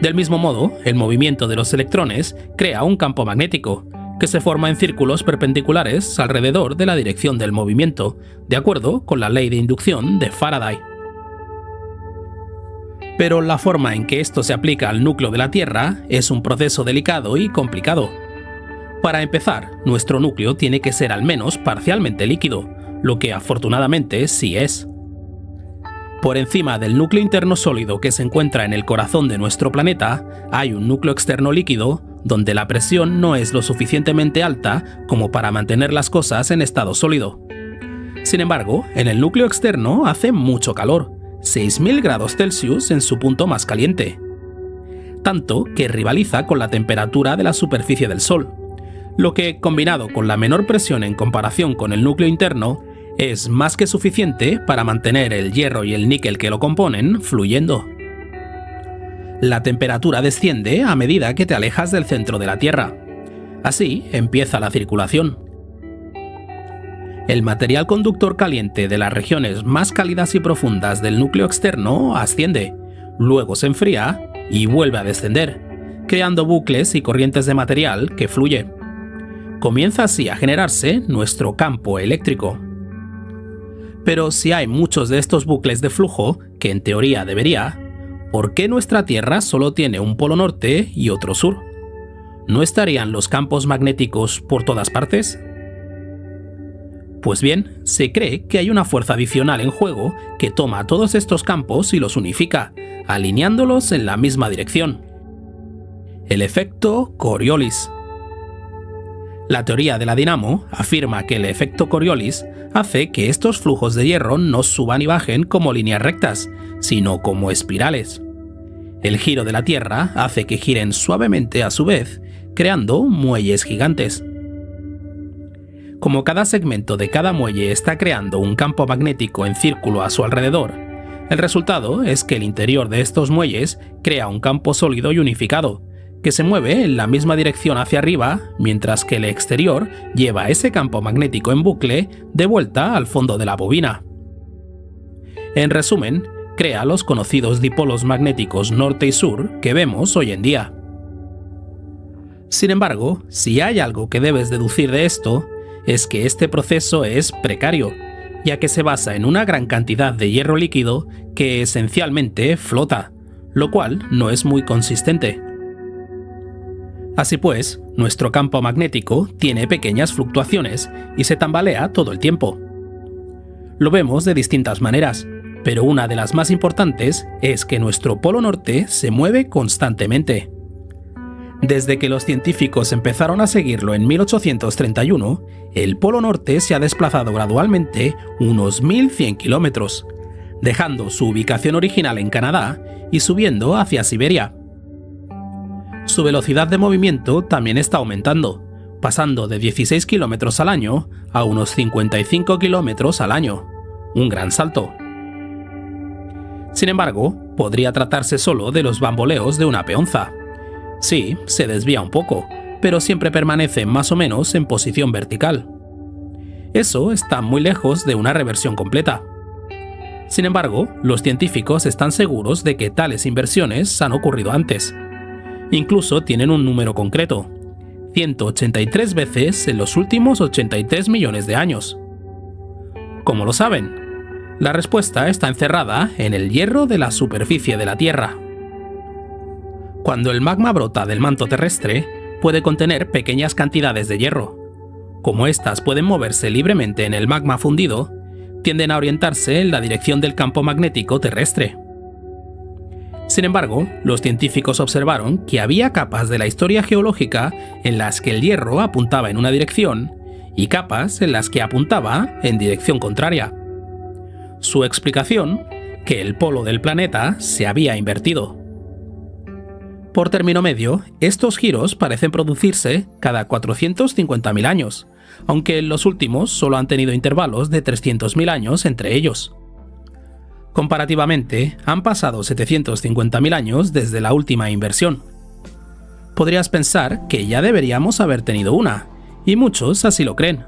Del mismo modo, el movimiento de los electrones crea un campo magnético, que se forma en círculos perpendiculares alrededor de la dirección del movimiento, de acuerdo con la ley de inducción de Faraday. Pero la forma en que esto se aplica al núcleo de la Tierra es un proceso delicado y complicado. Para empezar, nuestro núcleo tiene que ser al menos parcialmente líquido, lo que afortunadamente sí es. Por encima del núcleo interno sólido que se encuentra en el corazón de nuestro planeta, hay un núcleo externo líquido donde la presión no es lo suficientemente alta como para mantener las cosas en estado sólido. Sin embargo, en el núcleo externo hace mucho calor, 6000 grados Celsius en su punto más caliente, tanto que rivaliza con la temperatura de la superficie del Sol, lo que, combinado con la menor presión en comparación con el núcleo interno, es más que suficiente para mantener el hierro y el níquel que lo componen fluyendo. La temperatura desciende a medida que te alejas del centro de la Tierra. Así empieza la circulación. El material conductor caliente de las regiones más cálidas y profundas del núcleo externo asciende, luego se enfría y vuelve a descender, creando bucles y corrientes de material que fluye. Comienza así a generarse nuestro campo eléctrico. Pero si hay muchos de estos bucles de flujo, que en teoría debería, ¿por qué nuestra Tierra solo tiene un polo norte y otro sur? ¿No estarían los campos magnéticos por todas partes? Pues bien, se cree que hay una fuerza adicional en juego que toma todos estos campos y los unifica, alineándolos en la misma dirección. El efecto Coriolis. La teoría de la dinamo afirma que el efecto Coriolis hace que estos flujos de hierro no suban y bajen como líneas rectas, sino como espirales. El giro de la Tierra hace que giren suavemente a su vez, creando muelles gigantes. Como cada segmento de cada muelle está creando un campo magnético en círculo a su alrededor, el resultado es que el interior de estos muelles crea un campo sólido y unificado, que se mueve en la misma dirección hacia arriba, mientras que el exterior lleva ese campo magnético en bucle de vuelta al fondo de la bobina. En resumen, crea los conocidos dipolos magnéticos norte y sur que vemos hoy en día. Sin embargo, si hay algo que debes deducir de esto, es que este proceso es precario, ya que se basa en una gran cantidad de hierro líquido que esencialmente flota, lo cual no es muy consistente. Así pues, nuestro campo magnético tiene pequeñas fluctuaciones y se tambalea todo el tiempo. Lo vemos de distintas maneras, pero una de las más importantes es que nuestro polo norte se mueve constantemente. Desde que los científicos empezaron a seguirlo en 1831, el Polo Norte se ha desplazado gradualmente unos 1.100 kilómetros, dejando su ubicación original en Canadá y subiendo hacia Siberia. Su velocidad de movimiento también está aumentando, pasando de 16 kilómetros al año a unos 55 kilómetros al año. Un gran salto. Sin embargo, podría tratarse solo de los bamboleos de una peonza. Sí, se desvía un poco, pero siempre permanece más o menos en posición vertical. Eso está muy lejos de una reversión completa. Sin embargo, los científicos están seguros de que tales inversiones han ocurrido antes. Incluso tienen un número concreto: 183 veces en los últimos 83 millones de años. ¿Cómo lo saben? La respuesta está encerrada en el hierro de la superficie de la Tierra. Cuando el magma brota del manto terrestre, puede contener pequeñas cantidades de hierro. Como éstas pueden moverse libremente en el magma fundido, tienden a orientarse en la dirección del campo magnético terrestre. Sin embargo, los científicos observaron que había capas de la historia geológica en las que el hierro apuntaba en una dirección y capas en las que apuntaba en dirección contraria. Su explicación, que el polo del planeta se había invertido. Por término medio, estos giros parecen producirse cada 450.000 años, aunque los últimos solo han tenido intervalos de 300.000 años entre ellos. Comparativamente, han pasado 750.000 años desde la última inversión. Podrías pensar que ya deberíamos haber tenido una, y muchos así lo creen.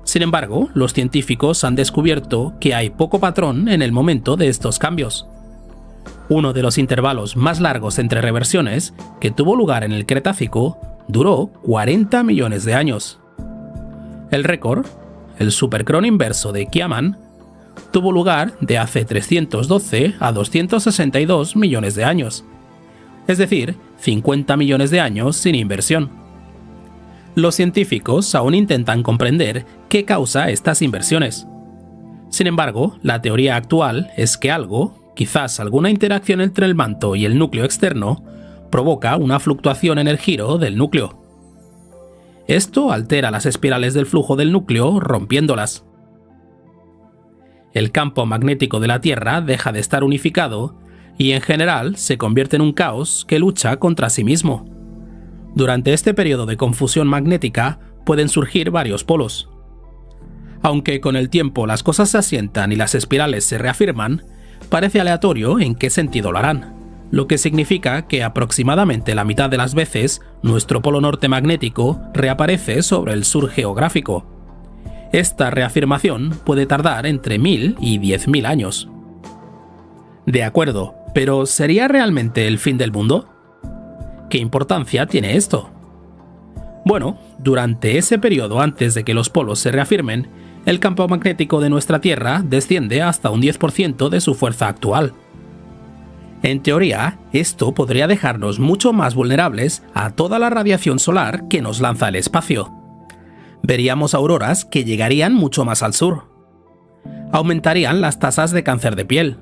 Sin embargo, los científicos han descubierto que hay poco patrón en el momento de estos cambios. Uno de los intervalos más largos entre reversiones, que tuvo lugar en el Cretácico, duró 40 millones de años. El récord, el supercrón inverso de Kiaman, tuvo lugar de hace 312 a 262 millones de años, es decir, 50 millones de años sin inversión. Los científicos aún intentan comprender qué causa estas inversiones. Sin embargo, la teoría actual es que algo, quizás alguna interacción entre el manto y el núcleo externo, provoca una fluctuación en el giro del núcleo. Esto altera las espirales del flujo del núcleo, rompiéndolas. El campo magnético de la Tierra deja de estar unificado y en general se convierte en un caos que lucha contra sí mismo. Durante este periodo de confusión magnética pueden surgir varios polos. Aunque con el tiempo las cosas se asientan y las espirales se reafirman, parece aleatorio en qué sentido lo harán, lo que significa que aproximadamente la mitad de las veces nuestro polo norte magnético reaparece sobre el sur geográfico. Esta reafirmación puede tardar entre 1000 y 10.000 años. De acuerdo, pero ¿sería realmente el fin del mundo? ¿Qué importancia tiene esto? Bueno, durante ese periodo antes de que los polos se reafirmen, el campo magnético de nuestra Tierra desciende hasta un 10% de su fuerza actual. En teoría, esto podría dejarnos mucho más vulnerables a toda la radiación solar que nos lanza el espacio. Veríamos auroras que llegarían mucho más al sur. Aumentarían las tasas de cáncer de piel.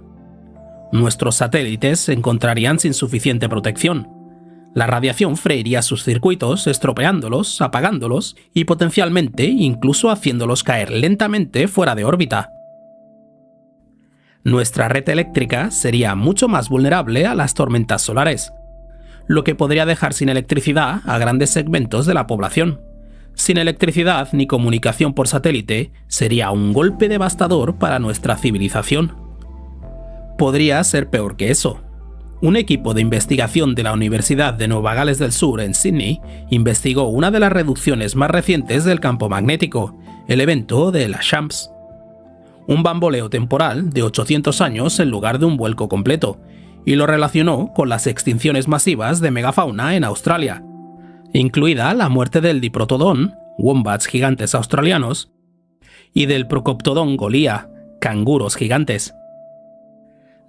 Nuestros satélites se encontrarían sin suficiente protección. La radiación freiría sus circuitos, estropeándolos, apagándolos y potencialmente incluso haciéndolos caer lentamente fuera de órbita. Nuestra red eléctrica sería mucho más vulnerable a las tormentas solares, lo que podría dejar sin electricidad a grandes segmentos de la población. Sin electricidad ni comunicación por satélite, sería un golpe devastador para nuestra civilización. Podría ser peor que eso. Un equipo de investigación de la Universidad de Nueva Gales del Sur en Sydney investigó una de las reducciones más recientes del campo magnético, el evento de la Shams. Un bamboleo temporal de 800 años en lugar de un vuelco completo, y lo relacionó con las extinciones masivas de megafauna en Australia, incluida la muerte del diprotodón, wombats gigantes australianos, y del procoptodón golía, canguros gigantes.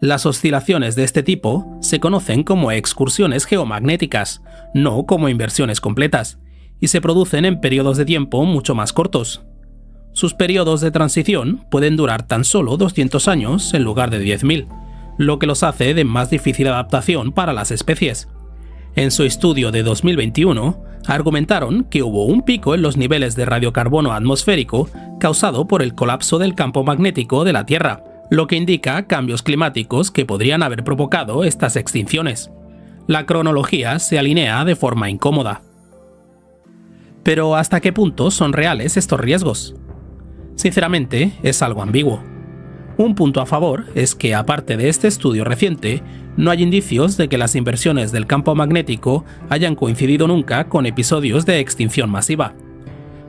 Las oscilaciones de este tipo se conocen como excursiones geomagnéticas, no como inversiones completas, y se producen en periodos de tiempo mucho más cortos. Sus periodos de transición pueden durar tan solo 200 años en lugar de 10.000, lo que los hace de más difícil adaptación para las especies. En su estudio de 2021, argumentaron que hubo un pico en los niveles de radiocarbono atmosférico causado por el colapso del campo magnético de la Tierra, lo que indica cambios climáticos que podrían haber provocado estas extinciones. La cronología se alinea de forma incómoda. Pero ¿hasta qué punto son reales estos riesgos? Sinceramente, es algo ambiguo. Un punto a favor es que, aparte de este estudio reciente, no hay indicios de que las inversiones del campo magnético hayan coincidido nunca con episodios de extinción masiva.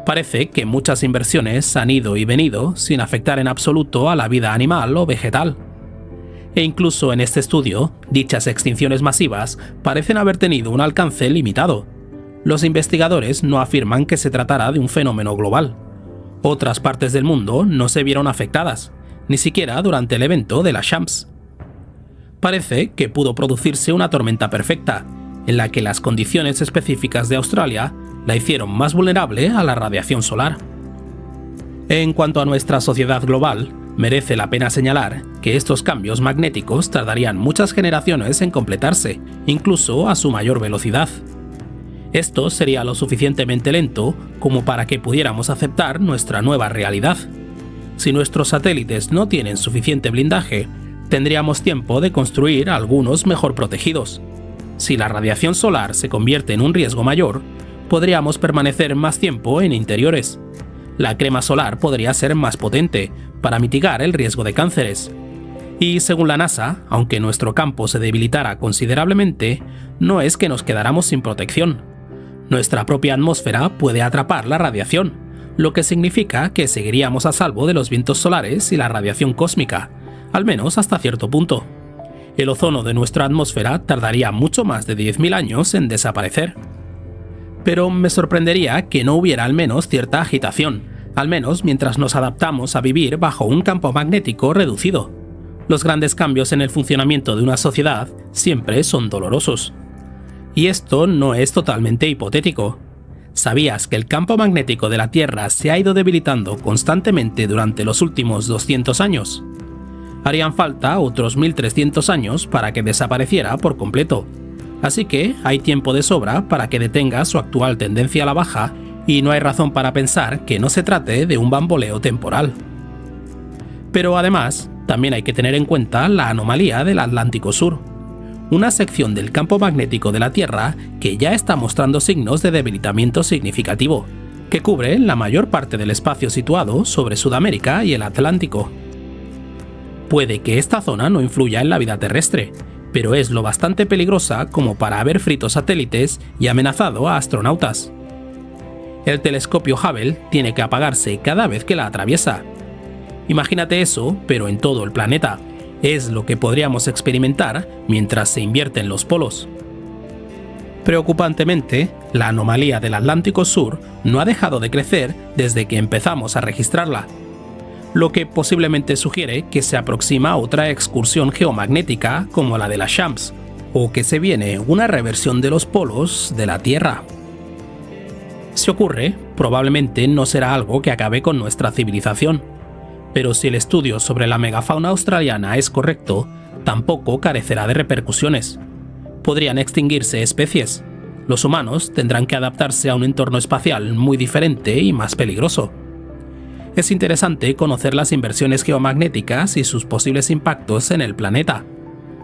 Parece que muchas inversiones han ido y venido sin afectar en absoluto a la vida animal o vegetal. E incluso en este estudio, dichas extinciones masivas parecen haber tenido un alcance limitado. Los investigadores no afirman que se tratara de un fenómeno global. Otras partes del mundo no se vieron afectadas, ni siquiera durante el evento de la Shams. Parece que pudo producirse una tormenta perfecta, en la que las condiciones específicas de Australia la hicieron más vulnerable a la radiación solar. En cuanto a nuestra sociedad global, merece la pena señalar que estos cambios magnéticos tardarían muchas generaciones en completarse, incluso a su mayor velocidad. Esto sería lo suficientemente lento como para que pudiéramos aceptar nuestra nueva realidad. Si nuestros satélites no tienen suficiente blindaje, tendríamos tiempo de construir algunos mejor protegidos. Si la radiación solar se convierte en un riesgo mayor, podríamos permanecer más tiempo en interiores. La crema solar podría ser más potente para mitigar el riesgo de cánceres. Y según la NASA, aunque nuestro campo se debilitara considerablemente, no es que nos quedáramos sin protección. Nuestra propia atmósfera puede atrapar la radiación, lo que significa que seguiríamos a salvo de los vientos solares y la radiación cósmica, al menos hasta cierto punto. El ozono de nuestra atmósfera tardaría mucho más de 10.000 años en desaparecer. Pero me sorprendería que no hubiera al menos cierta agitación, al menos mientras nos adaptamos a vivir bajo un campo magnético reducido. Los grandes cambios en el funcionamiento de una sociedad siempre son dolorosos. Y esto no es totalmente hipotético. ¿Sabías que el campo magnético de la Tierra se ha ido debilitando constantemente durante los últimos 200 años? Harían falta otros 1300 años para que desapareciera por completo. Así que hay tiempo de sobra para que detenga su actual tendencia a la baja y no hay razón para pensar que no se trate de un bamboleo temporal. Pero además, también hay que tener en cuenta la anomalía del Atlántico Sur, una sección del campo magnético de la Tierra que ya está mostrando signos de debilitamiento significativo, que cubre la mayor parte del espacio situado sobre Sudamérica y el Atlántico. Puede que esta zona no influya en la vida terrestre, pero es lo bastante peligrosa como para haber frito satélites y amenazado a astronautas. El telescopio Hubble tiene que apagarse cada vez que la atraviesa. Imagínate eso, pero en todo el planeta. Es lo que podríamos experimentar mientras se invierten los polos. Preocupantemente, la anomalía del Atlántico Sur no ha dejado de crecer desde que empezamos a registrarla, lo que posiblemente sugiere que se aproxima otra excursión geomagnética como la de la Shams, o que se viene una reversión de los polos de la Tierra. Si ocurre, probablemente no será algo que acabe con nuestra civilización, pero si el estudio sobre la megafauna australiana es correcto, tampoco carecerá de repercusiones. Podrían extinguirse especies. Los humanos tendrán que adaptarse a un entorno espacial muy diferente y más peligroso. Es interesante conocer las inversiones geomagnéticas y sus posibles impactos en el planeta.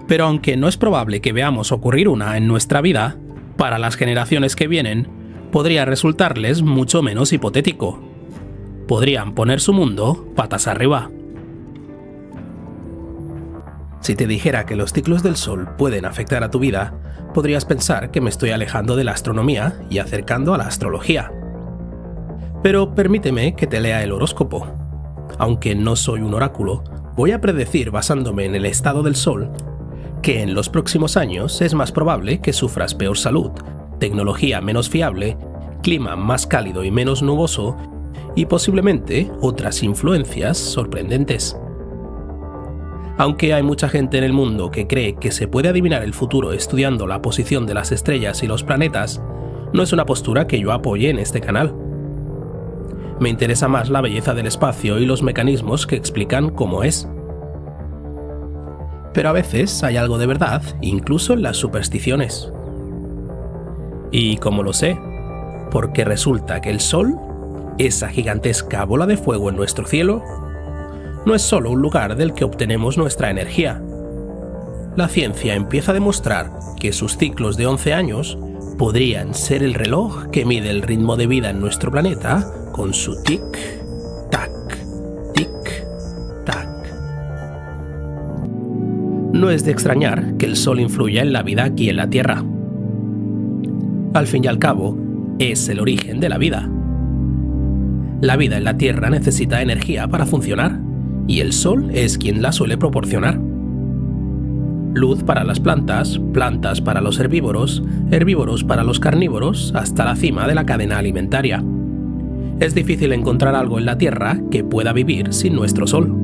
Pero aunque no es probable que veamos ocurrir una en nuestra vida, para las generaciones que vienen, podría resultarles mucho menos hipotético. Podrían poner su mundo patas arriba. Si te dijera que los ciclos del Sol pueden afectar a tu vida, podrías pensar que me estoy alejando de la astronomía y acercando a la astrología. Pero permíteme que te lea el horóscopo. Aunque no soy un oráculo, voy a predecir basándome en el estado del Sol que en los próximos años es más probable que sufras peor salud, tecnología menos fiable, clima más cálido y menos nuboso y posiblemente otras influencias sorprendentes. Aunque hay mucha gente en el mundo que cree que se puede adivinar el futuro estudiando la posición de las estrellas y los planetas, no es una postura que yo apoye en este canal. Me interesa más la belleza del espacio y los mecanismos que explican cómo es. Pero a veces hay algo de verdad, incluso en las supersticiones. ¿Y cómo lo sé? Porque resulta que el Sol, esa gigantesca bola de fuego en nuestro cielo, no es solo un lugar del que obtenemos nuestra energía. La ciencia empieza a demostrar que sus ciclos de 11 años podrían ser el reloj que mide el ritmo de vida en nuestro planeta con su tic-tac, tic-tac. No es de extrañar que el Sol influya en la vida aquí en la Tierra. Al fin y al cabo, es el origen de la vida. La vida en la Tierra necesita energía para funcionar, y el Sol es quien la suele proporcionar. Luz para las plantas, plantas para los herbívoros, herbívoros para los carnívoros, hasta la cima de la cadena alimentaria. Es difícil encontrar algo en la Tierra que pueda vivir sin nuestro Sol.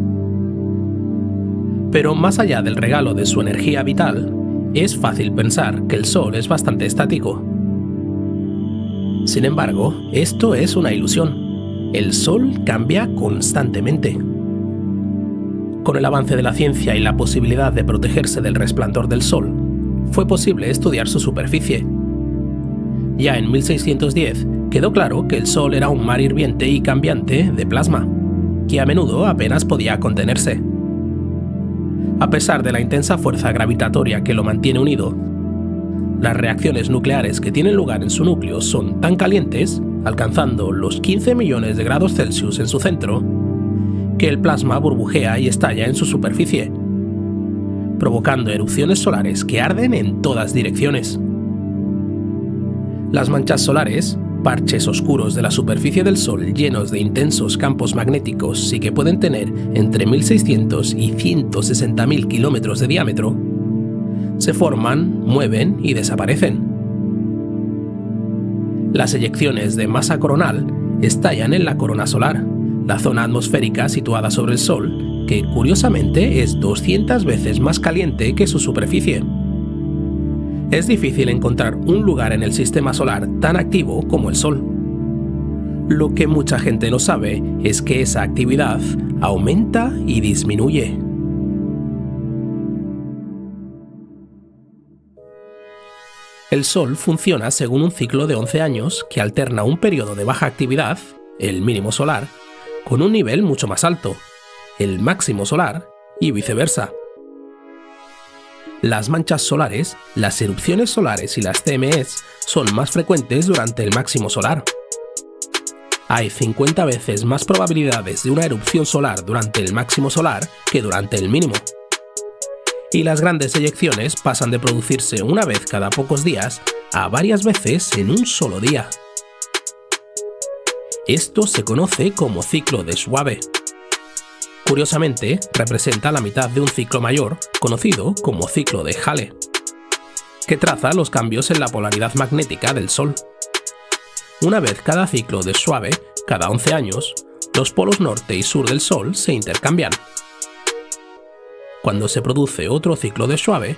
Pero más allá del regalo de su energía vital, es fácil pensar que el Sol es bastante estático. Sin embargo, esto es una ilusión. El Sol cambia constantemente. Con el avance de la ciencia y la posibilidad de protegerse del resplandor del Sol, fue posible estudiar su superficie. Ya en 1610 quedó claro que el Sol era un mar hirviente y cambiante de plasma, que a menudo apenas podía contenerse. A pesar de la intensa fuerza gravitatoria que lo mantiene unido, las reacciones nucleares que tienen lugar en su núcleo son tan calientes, alcanzando los 15 millones de grados Celsius en su centro, que el plasma burbujea y estalla en su superficie, provocando erupciones solares que arden en todas direcciones. Las manchas solares, parches oscuros de la superficie del Sol llenos de intensos campos magnéticos y que pueden tener entre 1600 y 160.000 kilómetros de diámetro, se forman, mueven y desaparecen. Las eyecciones de masa coronal estallan en la corona solar, la zona atmosférica situada sobre el Sol, que curiosamente es 200 veces más caliente que su superficie. Es difícil encontrar un lugar en el sistema solar tan activo como el Sol. Lo que mucha gente no sabe es que esa actividad aumenta y disminuye. El Sol funciona según un ciclo de 11 años que alterna un periodo de baja actividad, el mínimo solar, con un nivel mucho más alto, el máximo solar, y viceversa. Las manchas solares, las erupciones solares y las CMEs son más frecuentes durante el máximo solar. Hay 50 veces más probabilidades de una erupción solar durante el máximo solar que durante el mínimo. Y las grandes eyecciones pasan de producirse una vez cada pocos días a varias veces en un solo día. Esto se conoce como ciclo de Schwabe. Curiosamente, representa la mitad de un ciclo mayor, conocido como ciclo de Hale, que traza los cambios en la polaridad magnética del Sol. Una vez cada ciclo de Schwabe, cada 11 años, los polos norte y sur del Sol se intercambian. Cuando se produce otro ciclo de Schwabe,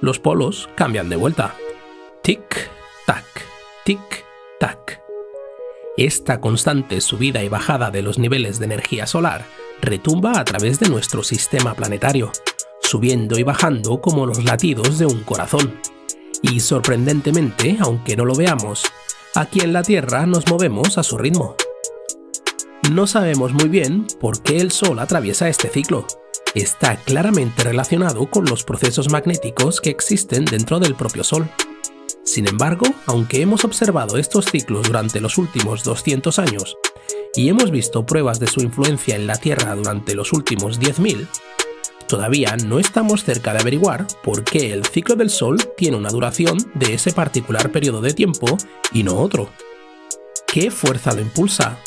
los polos cambian de vuelta. Tic-tac, tic-tac. Esta constante subida y bajada de los niveles de energía solar retumba a través de nuestro sistema planetario, subiendo y bajando como los latidos de un corazón. Y sorprendentemente, aunque no lo veamos, aquí en la Tierra nos movemos a su ritmo. No sabemos muy bien por qué el Sol atraviesa este ciclo. Está claramente relacionado con los procesos magnéticos que existen dentro del propio Sol. Sin embargo, aunque hemos observado estos ciclos durante los últimos 200 años y hemos visto pruebas de su influencia en la Tierra durante los últimos 10.000, todavía no estamos cerca de averiguar por qué el ciclo del Sol tiene una duración de ese particular periodo de tiempo y no otro. ¿Qué fuerza lo impulsa?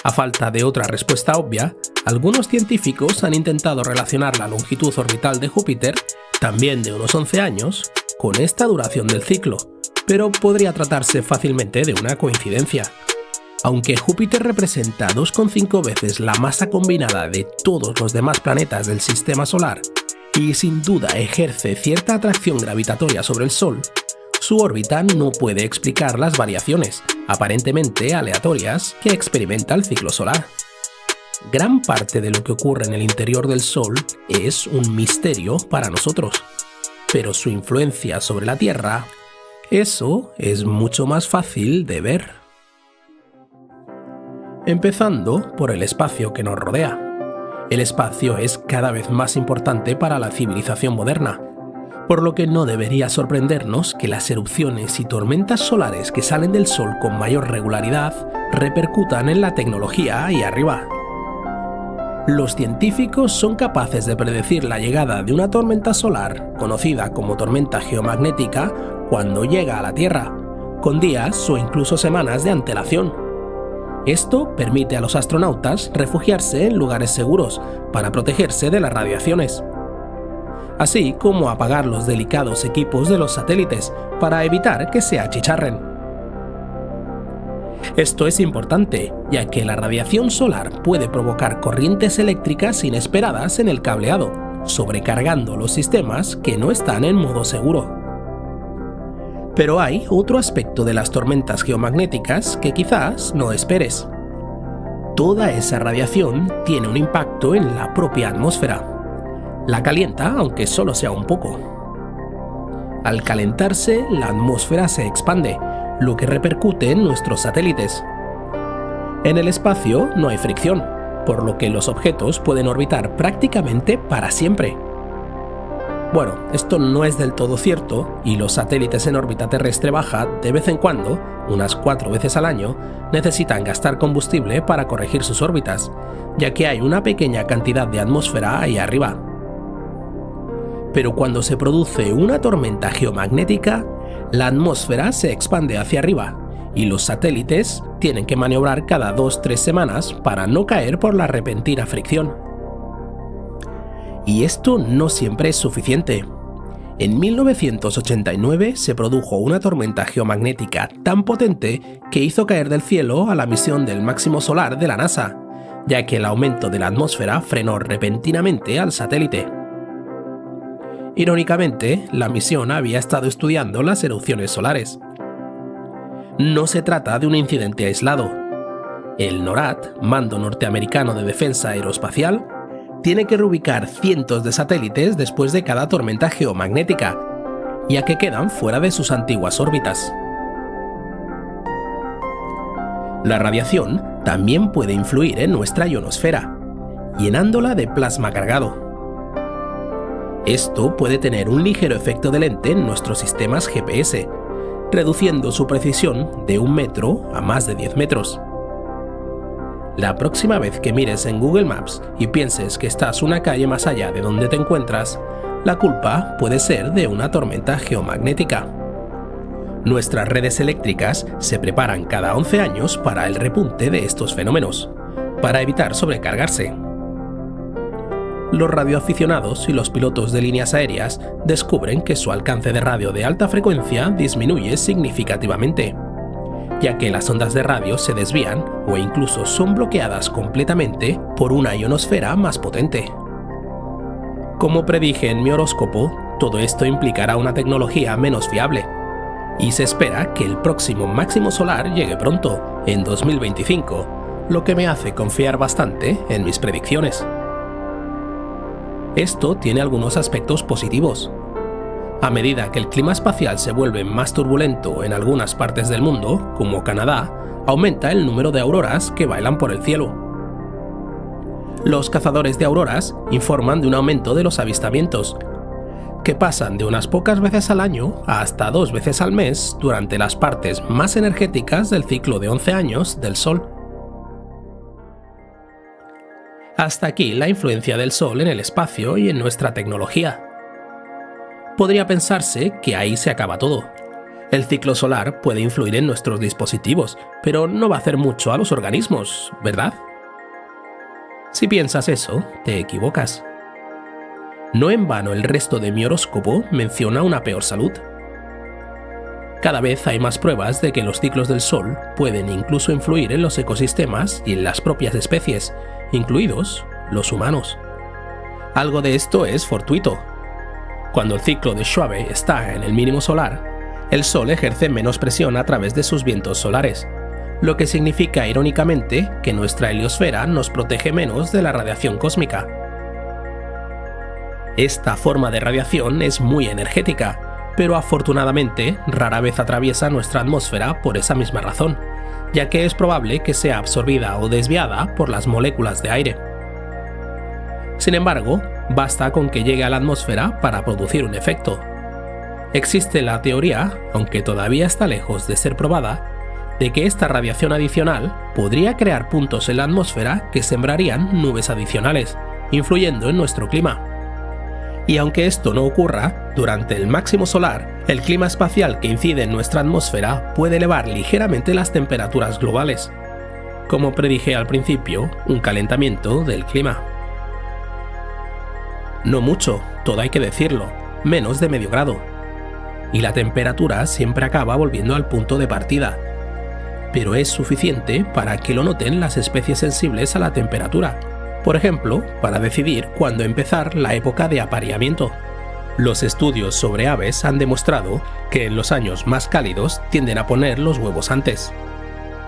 A falta de otra respuesta obvia, algunos científicos han intentado relacionar la longitud orbital de Júpiter, también de unos 11 años, con esta duración del ciclo, pero podría tratarse fácilmente de una coincidencia. Aunque Júpiter representa 2,5 veces la masa combinada de todos los demás planetas del Sistema Solar y sin duda ejerce cierta atracción gravitatoria sobre el Sol, su órbita no puede explicar las variaciones, aparentemente aleatorias, que experimenta el ciclo solar. Gran parte de lo que ocurre en el interior del Sol es un misterio para nosotros, pero su influencia sobre la Tierra eso es mucho más fácil de ver. Empezando por el espacio que nos rodea. El espacio es cada vez más importante para la civilización moderna, por lo que no debería sorprendernos que las erupciones y tormentas solares que salen del Sol con mayor regularidad repercutan en la tecnología ahí arriba. Los científicos son capaces de predecir la llegada de una tormenta solar, conocida como tormenta geomagnética, cuando llega a la Tierra, con días o incluso semanas de antelación. Esto permite a los astronautas refugiarse en lugares seguros para protegerse de las radiaciones, así como apagar los delicados equipos de los satélites para evitar que se achicharren. Esto es importante, ya que la radiación solar puede provocar corrientes eléctricas inesperadas en el cableado, sobrecargando los sistemas que no están en modo seguro. Pero hay otro aspecto de las tormentas geomagnéticas que quizás no esperes. Toda esa radiación tiene un impacto en la propia atmósfera. La calienta, aunque solo sea un poco. Al calentarse, la atmósfera se expande, lo que repercute en nuestros satélites. En el espacio no hay fricción, por lo que los objetos pueden orbitar prácticamente para siempre. Bueno, esto no es del todo cierto, y los satélites en órbita terrestre baja, de vez en cuando, unas 4 veces al año, necesitan gastar combustible para corregir sus órbitas, ya que hay una pequeña cantidad de atmósfera ahí arriba. Pero cuando se produce una tormenta geomagnética, la atmósfera se expande hacia arriba, y los satélites tienen que maniobrar cada 2-3 semanas para no caer por la repentina fricción. Y esto no siempre es suficiente. En 1989 se produjo una tormenta geomagnética tan potente que hizo caer del cielo a la misión del Máximo Solar de la NASA, ya que el aumento de la atmósfera frenó repentinamente al satélite. Irónicamente, la misión había estado estudiando las erupciones solares. No se trata de un incidente aislado. El NORAD, Mando Norteamericano de Defensa Aeroespacial, tiene que reubicar cientos de satélites después de cada tormenta geomagnética, ya que quedan fuera de sus antiguas órbitas. La radiación también puede influir en nuestra ionosfera, llenándola de plasma cargado. Esto puede tener un ligero efecto de lente en nuestros sistemas GPS, reduciendo su precisión de 1 metro a más de 10 metros. La próxima vez que mires en Google Maps y pienses que estás una calle más allá de donde te encuentras, la culpa puede ser de una tormenta geomagnética. Nuestras redes eléctricas se preparan cada 11 años para el repunte de estos fenómenos, para evitar sobrecargarse. Los radioaficionados y los pilotos de líneas aéreas descubren que su alcance de radio de alta frecuencia disminuye significativamente, ya que las ondas de radio se desvían o incluso son bloqueadas completamente por una ionosfera más potente. Como predije en mi horóscopo, todo esto implicará una tecnología menos fiable, y se espera que el próximo máximo solar llegue pronto, en 2025, lo que me hace confiar bastante en mis predicciones. Esto tiene algunos aspectos positivos. A medida que el clima espacial se vuelve más turbulento en algunas partes del mundo, como Canadá, aumenta el número de auroras que bailan por el cielo. Los cazadores de auroras informan de un aumento de los avistamientos, que pasan de unas pocas veces al año a hasta 2 veces al mes durante las partes más energéticas del ciclo de 11 años del Sol. Hasta aquí la influencia del Sol en el espacio y en nuestra tecnología. Podría pensarse que ahí se acaba todo. El ciclo solar puede influir en nuestros dispositivos, pero no va a hacer mucho a los organismos, ¿verdad? Si piensas eso, te equivocas. No en vano el resto de mi horóscopo menciona una peor salud. Cada vez hay más pruebas de que los ciclos del Sol pueden incluso influir en los ecosistemas y en las propias especies, incluidos los humanos. Algo de esto es fortuito. Cuando el ciclo de Schwabe está en el mínimo solar, el Sol ejerce menos presión a través de sus vientos solares, lo que significa irónicamente que nuestra heliosfera nos protege menos de la radiación cósmica. Esta forma de radiación es muy energética, pero afortunadamente rara vez atraviesa nuestra atmósfera por esa misma razón, ya que es probable que sea absorbida o desviada por las moléculas de aire. Sin embargo, basta con que llegue a la atmósfera para producir un efecto. Existe la teoría, aunque todavía está lejos de ser probada, de que esta radiación adicional podría crear puntos en la atmósfera que sembrarían nubes adicionales, influyendo en nuestro clima. Y aunque esto no ocurra, durante el máximo solar, el clima espacial que incide en nuestra atmósfera puede elevar ligeramente las temperaturas globales. Como predije al principio, un calentamiento del clima. No mucho, todo hay que decirlo, menos de medio grado. Y la temperatura siempre acaba volviendo al punto de partida. Pero es suficiente para que lo noten las especies sensibles a la temperatura. Por ejemplo, para decidir cuándo empezar la época de apareamiento. Los estudios sobre aves han demostrado que en los años más cálidos tienden a poner los huevos antes.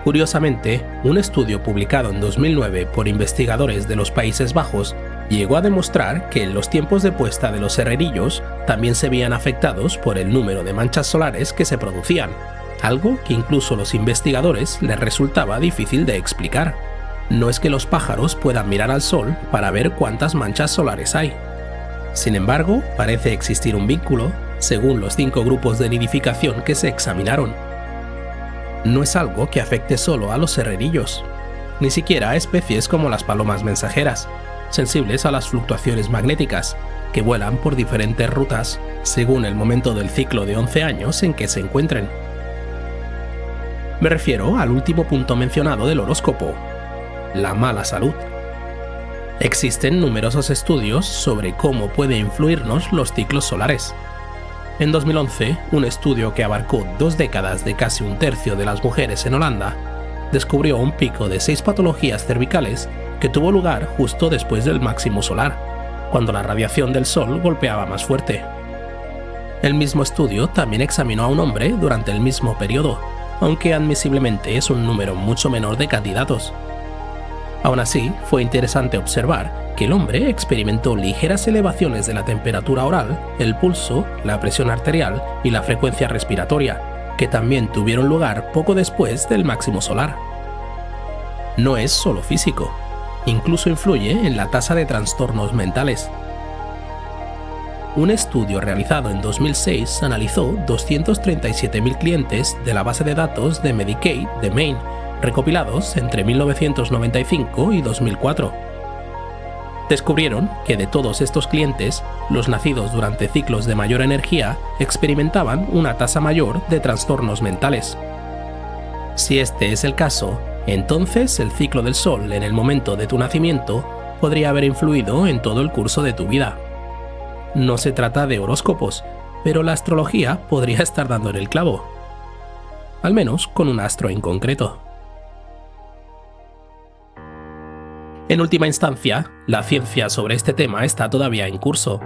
Curiosamente, un estudio publicado en 2009 por investigadores de los Países Bajos llegó a demostrar que en los tiempos de puesta de los herrerillos también se veían afectados por el número de manchas solares que se producían, algo que incluso a los investigadores les resultaba difícil de explicar. No es que los pájaros puedan mirar al sol para ver cuántas manchas solares hay. Sin embargo, parece existir un vínculo, según los 5 grupos de nidificación que se examinaron. No es algo que afecte solo a los herrerillos, ni siquiera a especies como las palomas mensajeras, sensibles a las fluctuaciones magnéticas, que vuelan por diferentes rutas según el momento del ciclo de 11 años en que se encuentren. Me refiero al último punto mencionado del horóscopo, la mala salud. Existen numerosos estudios sobre cómo puede influirnos los ciclos solares. En 2011, un estudio que abarcó 2 décadas de casi un tercio de las mujeres en Holanda, descubrió un pico de 6 patologías cervicales que tuvo lugar justo después del máximo solar, cuando la radiación del sol golpeaba más fuerte. El mismo estudio también examinó a un hombre durante el mismo periodo, aunque admisiblemente es un número mucho menor de candidatos. Aún así, fue interesante observar que el hombre experimentó ligeras elevaciones de la temperatura oral, el pulso, la presión arterial y la frecuencia respiratoria, que también tuvieron lugar poco después del máximo solar. No es solo físico, incluso influye en la tasa de trastornos mentales. Un estudio realizado en 2006 analizó 237.000 clientes de la base de datos de Medicaid de Maine, recopilados entre 1995 y 2004. Descubrieron que de todos estos clientes, los nacidos durante ciclos de mayor energía experimentaban una tasa mayor de trastornos mentales. Si este es el caso, entonces el ciclo del Sol en el momento de tu nacimiento podría haber influido en todo el curso de tu vida. No se trata de horóscopos, pero la astrología podría estar dando en el clavo. Al menos con un astro en concreto. En última instancia, la ciencia sobre este tema está todavía en curso,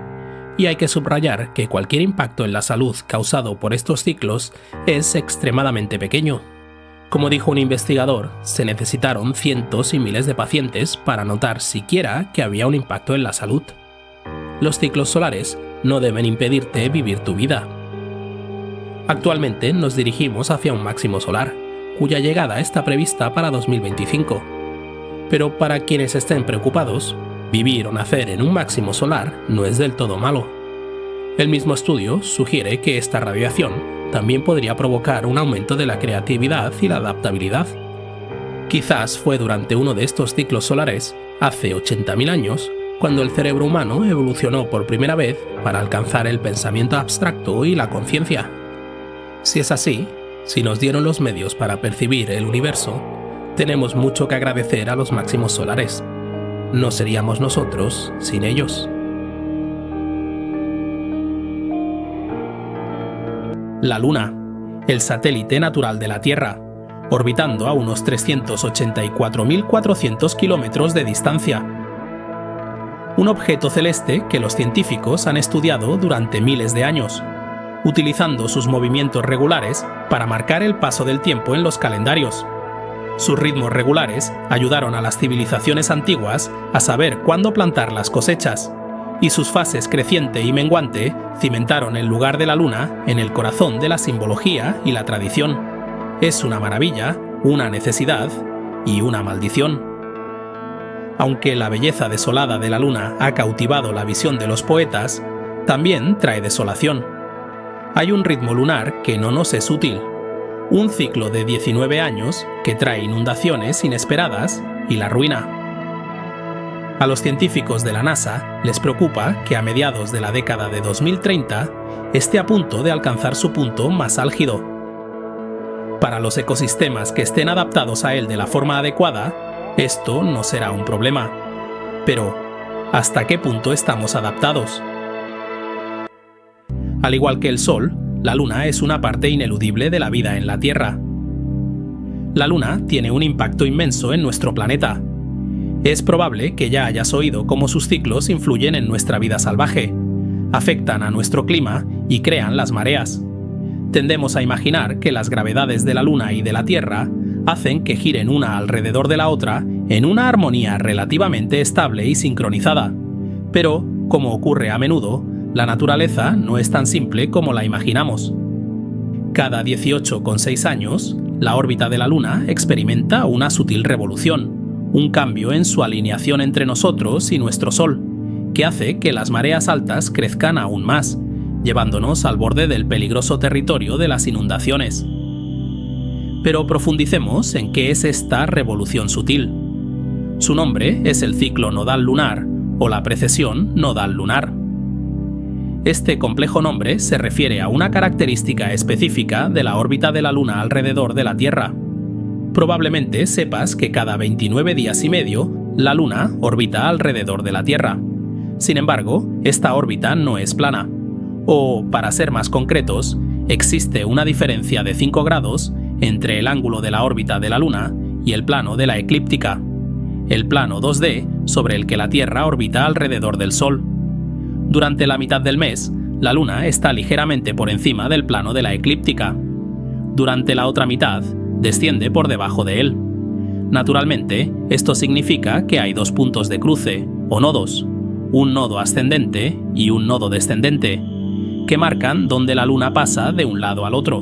y hay que subrayar que cualquier impacto en la salud causado por estos ciclos es extremadamente pequeño. Como dijo un investigador, se necesitaron cientos y miles de pacientes para notar siquiera que había un impacto en la salud. Los ciclos solares no deben impedirte vivir tu vida. Actualmente nos dirigimos hacia un máximo solar, cuya llegada está prevista para 2025. Pero para quienes estén preocupados, vivir o nacer en un máximo solar no es del todo malo. El mismo estudio sugiere que esta radiación también podría provocar un aumento de la creatividad y la adaptabilidad. Quizás fue durante uno de estos ciclos solares, hace 80.000 años, cuando el cerebro humano evolucionó por primera vez para alcanzar el pensamiento abstracto y la conciencia. Si es así, si nos dieron los medios para percibir el universo, tenemos mucho que agradecer a los máximos solares. No seríamos nosotros sin ellos. La Luna, el satélite natural de la Tierra, orbitando a unos 384.400 kilómetros de distancia. Un objeto celeste que los científicos han estudiado durante miles de años, utilizando sus movimientos regulares para marcar el paso del tiempo en los calendarios. Sus ritmos regulares ayudaron a las civilizaciones antiguas a saber cuándo plantar las cosechas, y sus fases creciente y menguante cimentaron el lugar de la luna en el corazón de la simbología y la tradición. Es una maravilla, una necesidad y una maldición. Aunque la belleza desolada de la luna ha cautivado la visión de los poetas, también trae desolación. Hay un ritmo lunar que no nos es útil, un ciclo de 19 años que trae inundaciones inesperadas y la ruina. A los científicos de la NASA les preocupa que a mediados de la década de 2030 esté a punto de alcanzar su punto más álgido. Para los ecosistemas que estén adaptados a él de la forma adecuada, esto no será un problema. Pero, ¿hasta qué punto estamos adaptados? Al igual que el Sol, la Luna es una parte ineludible de la vida en la Tierra. La Luna tiene un impacto inmenso en nuestro planeta. Es probable que ya hayas oído cómo sus ciclos influyen en nuestra vida salvaje, afectan a nuestro clima y crean las mareas. Tendemos a imaginar que las gravedades de la Luna y de la Tierra hacen que giren una alrededor de la otra en una armonía relativamente estable y sincronizada. Pero, como ocurre a menudo, la naturaleza no es tan simple como la imaginamos. Cada 18,6 años, la órbita de la Luna experimenta una sutil revolución, un cambio en su alineación entre nosotros y nuestro Sol, que hace que las mareas altas crezcan aún más, llevándonos al borde del peligroso territorio de las inundaciones. Pero profundicemos en qué es esta revolución sutil. Su nombre es el ciclo nodal lunar o la precesión nodal lunar. Este complejo nombre se refiere a una característica específica de la órbita de la Luna alrededor de la Tierra. Probablemente sepas que cada 29 días y medio, la Luna orbita alrededor de la Tierra. Sin embargo, esta órbita no es plana. O, para ser más concretos, existe una diferencia de 5 grados entre el ángulo de la órbita de la Luna y el plano de la eclíptica, el plano 2D sobre el que la Tierra orbita alrededor del Sol. Durante la mitad del mes, la Luna está ligeramente por encima del plano de la eclíptica. Durante la otra mitad, desciende por debajo de él. Naturalmente, esto significa que hay dos puntos de cruce, o nodos, un nodo ascendente y un nodo descendente, que marcan dónde la Luna pasa de un lado al otro.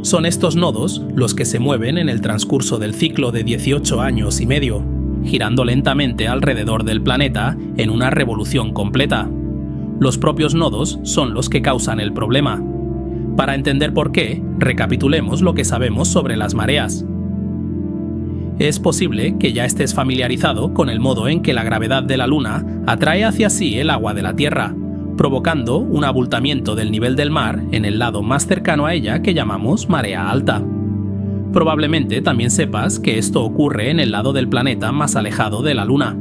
Son estos nodos los que se mueven en el transcurso del ciclo de 18 años y medio, girando lentamente alrededor del planeta en una revolución completa. Los propios nodos son los que causan el problema. Para entender por qué, recapitulemos lo que sabemos sobre las mareas. Es posible que ya estés familiarizado con el modo en que la gravedad de la Luna atrae hacia sí el agua de la Tierra, provocando un abultamiento del nivel del mar en el lado más cercano a ella que llamamos marea alta. Probablemente también sepas que esto ocurre en el lado del planeta más alejado de la Luna.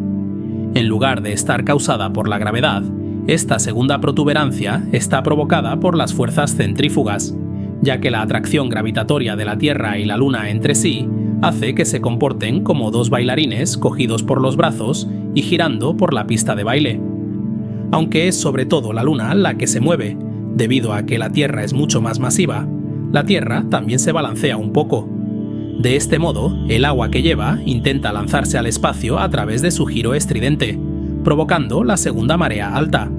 En lugar de estar causada por la gravedad, esta segunda protuberancia está provocada por las fuerzas centrífugas, ya que la atracción gravitatoria de la Tierra y la Luna entre sí hace que se comporten como dos bailarines cogidos por los brazos y girando por la pista de baile. Aunque es sobre todo la Luna la que se mueve, debido a que la Tierra es mucho más masiva, la Tierra también se balancea un poco. De este modo, el agua que lleva intenta lanzarse al espacio a través de su giro estridente, provocando la segunda marea alta.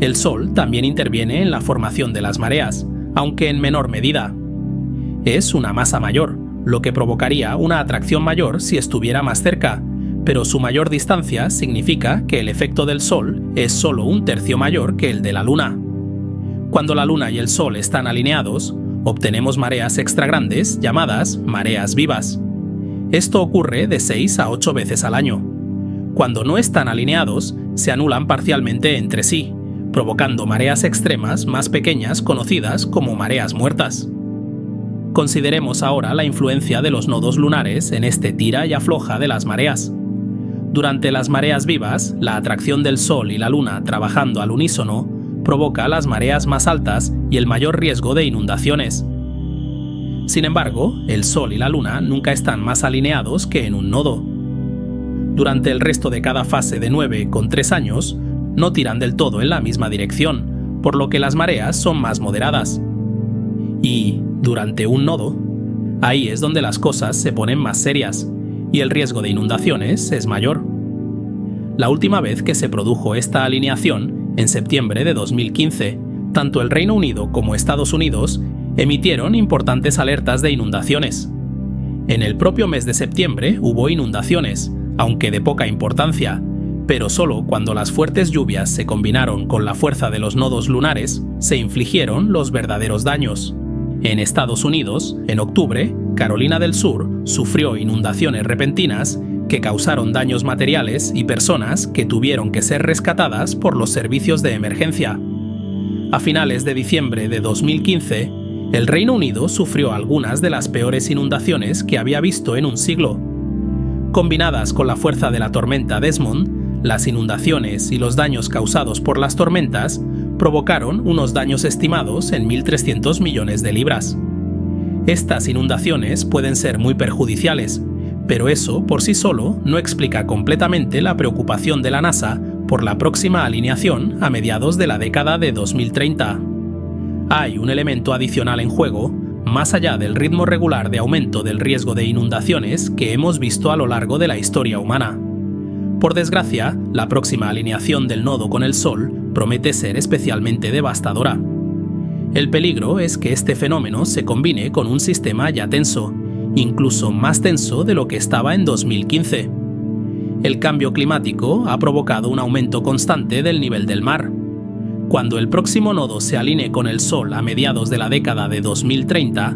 El Sol también interviene en la formación de las mareas, aunque en menor medida. Es una masa mayor, lo que provocaría una atracción mayor si estuviera más cerca, pero su mayor distancia significa que el efecto del Sol es solo un tercio mayor que el de la Luna. Cuando la Luna y el Sol están alineados, obtenemos mareas extra grandes llamadas mareas vivas. Esto ocurre de 6 a 8 veces al año. Cuando no están alineados, se anulan parcialmente entre sí, provocando mareas extremas más pequeñas conocidas como mareas muertas. Consideremos ahora la influencia de los nodos lunares en este tira y afloja de las mareas. Durante las mareas vivas, la atracción del Sol y la Luna trabajando al unísono provoca las mareas más altas y el mayor riesgo de inundaciones. Sin embargo, el Sol y la Luna nunca están más alineados que en un nodo. Durante el resto de cada fase de 9,3 años, no tiran del todo en la misma dirección, por lo que las mareas son más moderadas. Y, durante un nodo, ahí es donde las cosas se ponen más serias, y el riesgo de inundaciones es mayor. La última vez que se produjo esta alineación, en septiembre de 2015, tanto el Reino Unido como Estados Unidos emitieron importantes alertas de inundaciones. En el propio mes de septiembre hubo inundaciones, aunque de poca importancia, pero solo cuando las fuertes lluvias se combinaron con la fuerza de los nodos lunares, se infligieron los verdaderos daños. En Estados Unidos, en octubre, Carolina del Sur sufrió inundaciones repentinas que causaron daños materiales y personas que tuvieron que ser rescatadas por los servicios de emergencia. A finales de diciembre de 2015, el Reino Unido sufrió algunas de las peores inundaciones que había visto en un siglo. Combinadas con la fuerza de la tormenta Desmond, las inundaciones y los daños causados por las tormentas provocaron unos daños estimados en 1.300 millones de libras. Estas inundaciones pueden ser muy perjudiciales, pero eso por sí solo no explica completamente la preocupación de la NASA por la próxima alineación a mediados de la década de 2030. Hay un elemento adicional en juego, más allá del ritmo regular de aumento del riesgo de inundaciones que hemos visto a lo largo de la historia humana. Por desgracia, la próxima alineación del nodo con el Sol promete ser especialmente devastadora. El peligro es que este fenómeno se combine con un sistema ya tenso, incluso más tenso de lo que estaba en 2015. El cambio climático ha provocado un aumento constante del nivel del mar. Cuando el próximo nodo se alinee con el Sol a mediados de la década de 2030,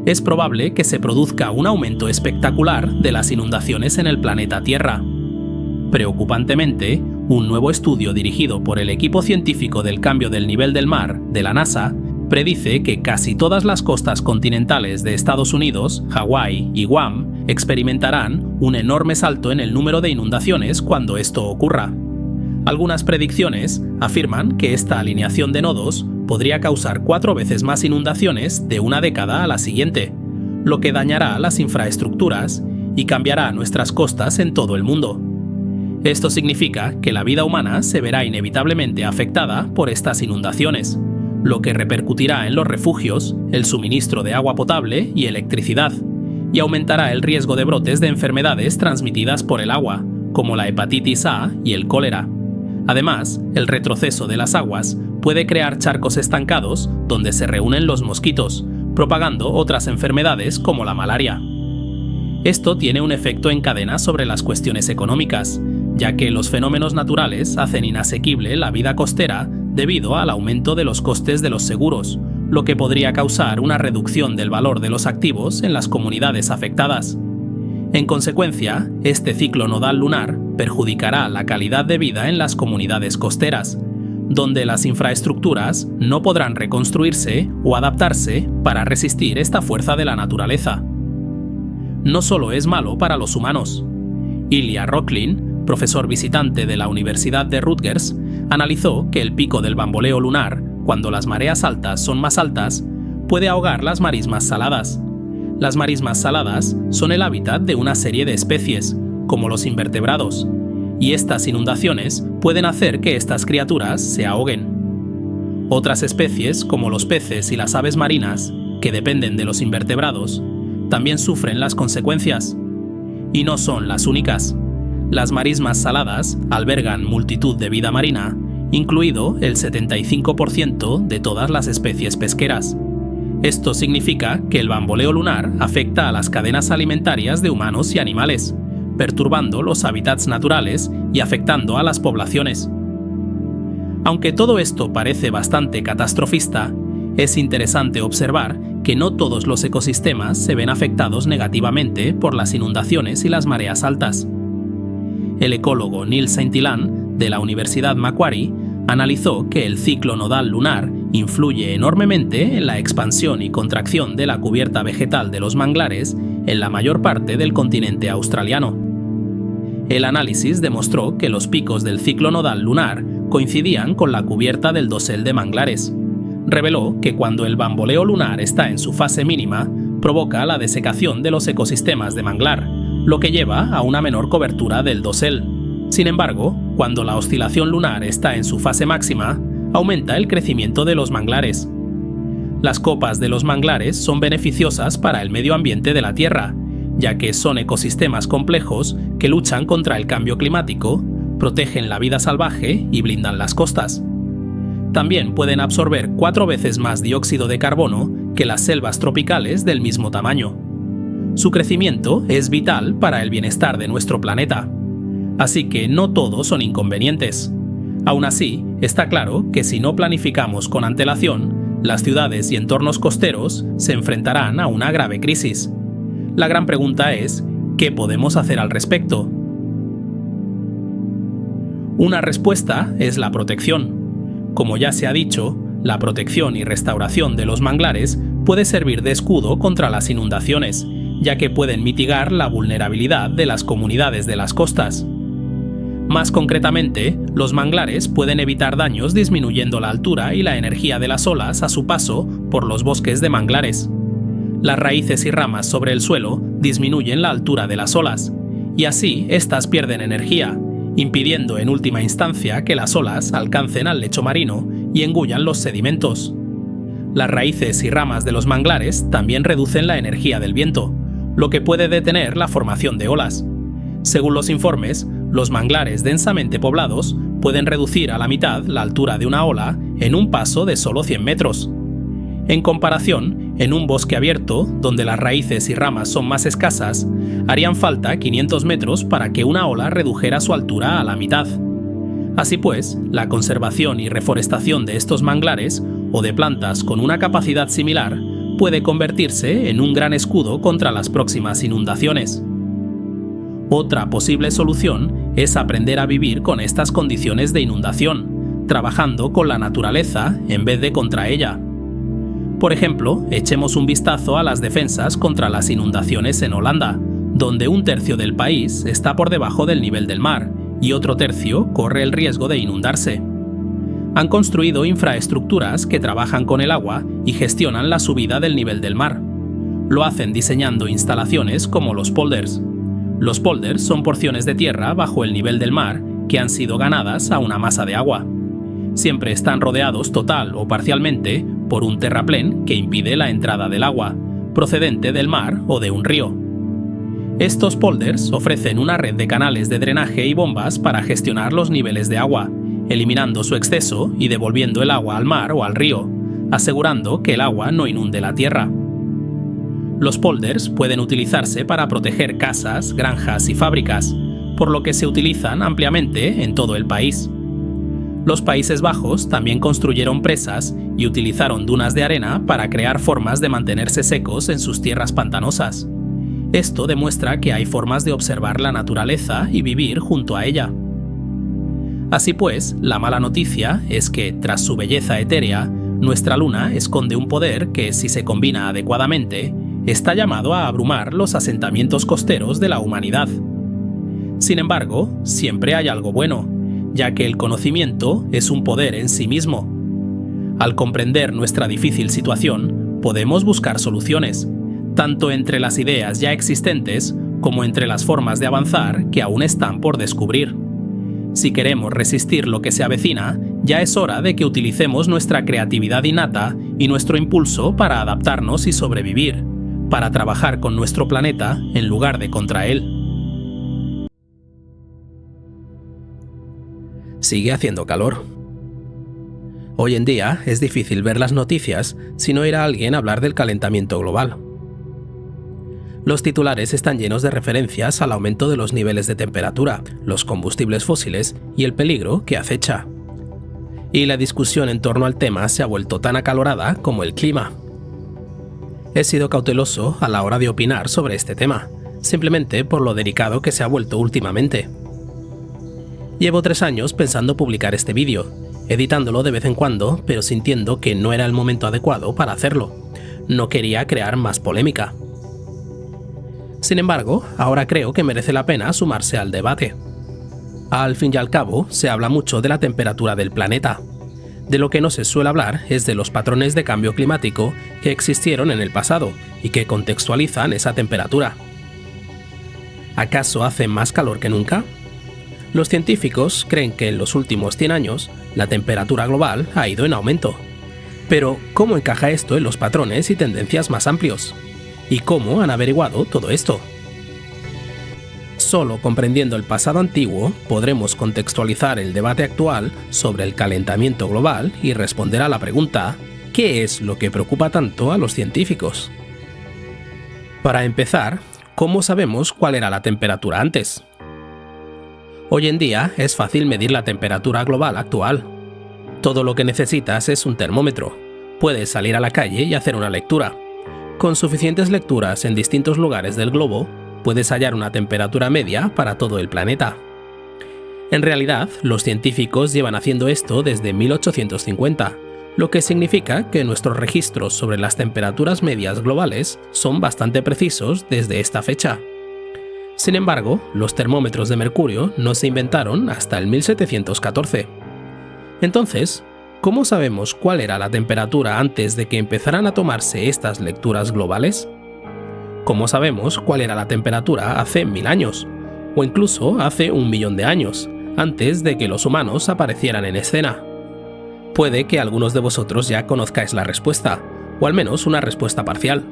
es probable que se produzca un aumento espectacular de las inundaciones en el planeta Tierra. Preocupantemente, un nuevo estudio dirigido por el equipo científico del cambio del nivel del mar de la NASA predice que casi todas las costas continentales de Estados Unidos, Hawái y Guam experimentarán un enorme salto en el número de inundaciones cuando esto ocurra. Algunas predicciones afirman que esta alineación de nodos podría causar 4 veces más inundaciones de una década a la siguiente, lo que dañará las infraestructuras y cambiará nuestras costas en todo el mundo. Esto significa que la vida humana se verá inevitablemente afectada por estas inundaciones, lo que repercutirá en los refugios, el suministro de agua potable y electricidad, y aumentará el riesgo de brotes de enfermedades transmitidas por el agua, como la hepatitis A y el cólera. Además, el retroceso de las aguas puede crear charcos estancados donde se reúnen los mosquitos, propagando otras enfermedades como la malaria. Esto tiene un efecto en cadena sobre las cuestiones económicas, ya que los fenómenos naturales hacen inasequible la vida costera debido al aumento de los costes de los seguros, lo que podría causar una reducción del valor de los activos en las comunidades afectadas. En consecuencia, este ciclo nodal lunar perjudicará la calidad de vida en las comunidades costeras, donde las infraestructuras no podrán reconstruirse o adaptarse para resistir esta fuerza de la naturaleza. No solo es malo para los humanos. Ilya Rocklin, profesor visitante de la Universidad de Rutgers, analizó que el pico del bamboleo lunar, cuando las mareas altas son más altas, puede ahogar las marismas saladas. Las marismas saladas son el hábitat de una serie de especies, como los invertebrados, y estas inundaciones pueden hacer que estas criaturas se ahoguen. Otras especies, como los peces y las aves marinas, que dependen de los invertebrados, también sufren las consecuencias. Y no son las únicas. Las marismas saladas albergan multitud de vida marina, incluido el 75% de todas las especies pesqueras. Esto significa que el bamboleo lunar afecta a las cadenas alimentarias de humanos y animales, perturbando los hábitats naturales y afectando a las poblaciones. Aunque todo esto parece bastante catastrofista, es interesante observar que no todos los ecosistemas se ven afectados negativamente por las inundaciones y las mareas altas. El ecólogo Neil Saint-Ilan, de la Universidad Macquarie, analizó que el ciclo nodal lunar influye enormemente en la expansión y contracción de la cubierta vegetal de los manglares en la mayor parte del continente australiano. El análisis demostró que los picos del ciclo nodal lunar coincidían con la cubierta del dosel de manglares. Reveló que cuando el bamboleo lunar está en su fase mínima, provoca la desecación de los ecosistemas de manglar, lo que lleva a una menor cobertura del dosel. Sin embargo, cuando la oscilación lunar está en su fase máxima, aumenta el crecimiento de los manglares. Las copas de los manglares son beneficiosas para el medio ambiente de la Tierra, ya que son ecosistemas complejos que luchan contra el cambio climático, protegen la vida salvaje y blindan las costas. También pueden absorber 4 veces más dióxido de carbono que las selvas tropicales del mismo tamaño. Su crecimiento es vital para el bienestar de nuestro planeta. Así que no todos son inconvenientes. Aún así, está claro que si no planificamos con antelación, las ciudades y entornos costeros se enfrentarán a una grave crisis. La gran pregunta es, ¿qué podemos hacer al respecto? Una respuesta es la protección. Como ya se ha dicho, la protección y restauración de los manglares puede servir de escudo contra las inundaciones, ya que pueden mitigar la vulnerabilidad de las comunidades de las costas. Más concretamente, los manglares pueden evitar daños disminuyendo la altura y la energía de las olas a su paso por los bosques de manglares. Las raíces y ramas sobre el suelo disminuyen la altura de las olas, y así éstas pierden energía, impidiendo en última instancia que las olas alcancen al lecho marino y engullan los sedimentos. Las raíces y ramas de los manglares también reducen la energía del viento, lo que puede detener la formación de olas. Según los informes, los manglares densamente poblados pueden reducir a la mitad la altura de una ola en un paso de solo 100 metros. En comparación, en un bosque abierto, donde las raíces y ramas son más escasas, harían falta 500 metros para que una ola redujera su altura a la mitad. Así pues, la conservación y reforestación de estos manglares, o de plantas con una capacidad similar, puede convertirse en un gran escudo contra las próximas inundaciones. Otra posible solución es aprender a vivir con estas condiciones de inundación, trabajando con la naturaleza en vez de contra ella. Por ejemplo, echemos un vistazo a las defensas contra las inundaciones en Holanda, donde 1/3 del país está por debajo del nivel del mar y otro tercio corre el riesgo de inundarse. Han construido infraestructuras que trabajan con el agua y gestionan la subida del nivel del mar. Lo hacen diseñando instalaciones como los polders. Los polders son porciones de tierra bajo el nivel del mar que han sido ganadas a una masa de agua. Siempre están rodeados total o parcialmente por un terraplén que impide la entrada del agua, procedente del mar o de un río. Estos polders ofrecen una red de canales de drenaje y bombas para gestionar los niveles de agua, eliminando su exceso y devolviendo el agua al mar o al río, asegurando que el agua no inunde la tierra. Los polders pueden utilizarse para proteger casas, granjas y fábricas, por lo que se utilizan ampliamente en todo el país. Los Países Bajos también construyeron presas y utilizaron dunas de arena para crear formas de mantenerse secos en sus tierras pantanosas. Esto demuestra que hay formas de observar la naturaleza y vivir junto a ella. Así pues, la mala noticia es que, tras su belleza etérea, nuestra luna esconde un poder que, si se combina adecuadamente, está llamado a abrumar los asentamientos costeros de la humanidad. Sin embargo, siempre hay algo bueno, ya que el conocimiento es un poder en sí mismo. Al comprender nuestra difícil situación, podemos buscar soluciones, tanto entre las ideas ya existentes como entre las formas de avanzar que aún están por descubrir. Si queremos resistir lo que se avecina, ya es hora de que utilicemos nuestra creatividad innata y nuestro impulso para adaptarnos y sobrevivir, para trabajar con nuestro planeta en lugar de contra él. Sigue haciendo calor. Hoy en día es difícil ver las noticias si no oír a alguien hablar del calentamiento global. Los titulares están llenos de referencias al aumento de los niveles de temperatura, los combustibles fósiles y el peligro que acecha. Y la discusión en torno al tema se ha vuelto tan acalorada como el clima. He sido cauteloso a la hora de opinar sobre este tema, simplemente por lo delicado que se ha vuelto últimamente. Llevo 3 años pensando publicar este vídeo, editándolo de vez en cuando, pero sintiendo que no era el momento adecuado para hacerlo. No quería crear más polémica. Sin embargo, ahora creo que merece la pena sumarse al debate. Al fin y al cabo, se habla mucho de la temperatura del planeta. De lo que no se suele hablar es de los patrones de cambio climático que existieron en el pasado y que contextualizan esa temperatura. ¿Acaso hace más calor que nunca? Los científicos creen que en los últimos 100 años la temperatura global ha ido en aumento. Pero, ¿cómo encaja esto en los patrones y tendencias más amplios? ¿Y cómo han averiguado todo esto? solo comprendiendo el pasado antiguo podremos contextualizar el debate actual sobre el calentamiento global y responder a la pregunta: ¿qué es lo que preocupa tanto a los científicos? Para empezar, ¿cómo sabemos cuál era la temperatura antes? Hoy en día es fácil medir la temperatura global actual. Todo lo que necesitas es un termómetro. Puedes salir a la calle y hacer una lectura. Con suficientes lecturas en distintos lugares del globo, puedes hallar una temperatura media para todo el planeta. En realidad, los científicos llevan haciendo esto desde 1850, lo que significa que nuestros registros sobre las temperaturas medias globales son bastante precisos desde esta fecha. Sin embargo, los termómetros de mercurio no se inventaron hasta el 1714. Entonces, ¿cómo sabemos cuál era la temperatura antes de que empezaran a tomarse estas lecturas globales? ¿Cómo sabemos cuál era la temperatura hace 1000 años? O incluso hace 1 millón de años, antes de que los humanos aparecieran en escena. Puede que algunos de vosotros ya conozcáis la respuesta, o al menos una respuesta parcial.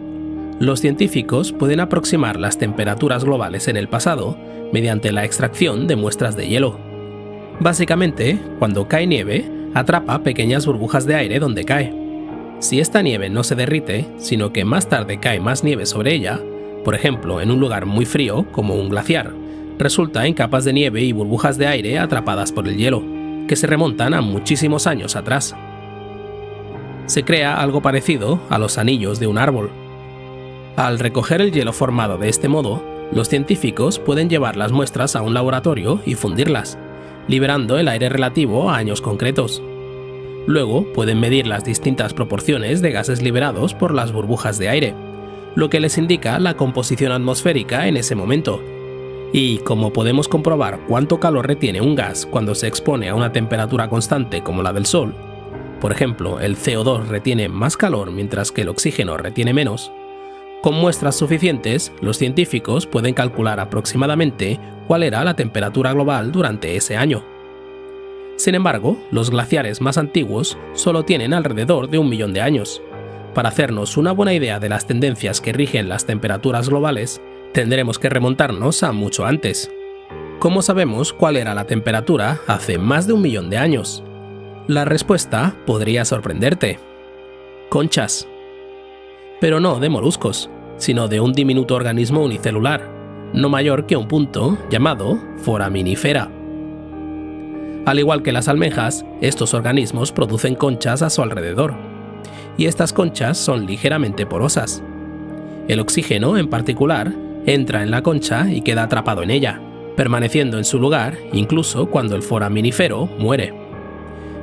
Los científicos pueden aproximar las temperaturas globales en el pasado mediante la extracción de muestras de hielo. Básicamente, cuando cae nieve, atrapa pequeñas burbujas de aire donde cae. Si esta nieve no se derrite, sino que más tarde cae más nieve sobre ella, por ejemplo en un lugar muy frío como un glaciar, resulta en capas de nieve y burbujas de aire atrapadas por el hielo, que se remontan a muchísimos años atrás. Se crea algo parecido a los anillos de un árbol. Al recoger el hielo formado de este modo, los científicos pueden llevar las muestras a un laboratorio y fundirlas, liberando el aire relativo a años concretos. Luego pueden medir las distintas proporciones de gases liberados por las burbujas de aire, lo que les indica la composición atmosférica en ese momento. Y como podemos comprobar cuánto calor retiene un gas cuando se expone a una temperatura constante como la del Sol, por ejemplo, el CO2 retiene más calor mientras que el oxígeno retiene menos, con muestras suficientes, los científicos pueden calcular aproximadamente cuál era la temperatura global durante ese año. Sin embargo, los glaciares más antiguos solo tienen alrededor de 1 millón de años. Para hacernos una buena idea de las tendencias que rigen las temperaturas globales, tendremos que remontarnos a mucho antes. ¿Cómo sabemos cuál era la temperatura hace más de 1 millón de años? La respuesta podría sorprenderte. Conchas. Pero no de moluscos, sino de un diminuto organismo unicelular, no mayor que un punto, llamado foraminifera. Al igual que las almejas, estos organismos producen conchas a su alrededor, y estas conchas son ligeramente porosas. El oxígeno, en particular, entra en la concha y queda atrapado en ella, permaneciendo en su lugar incluso cuando el foraminífero muere.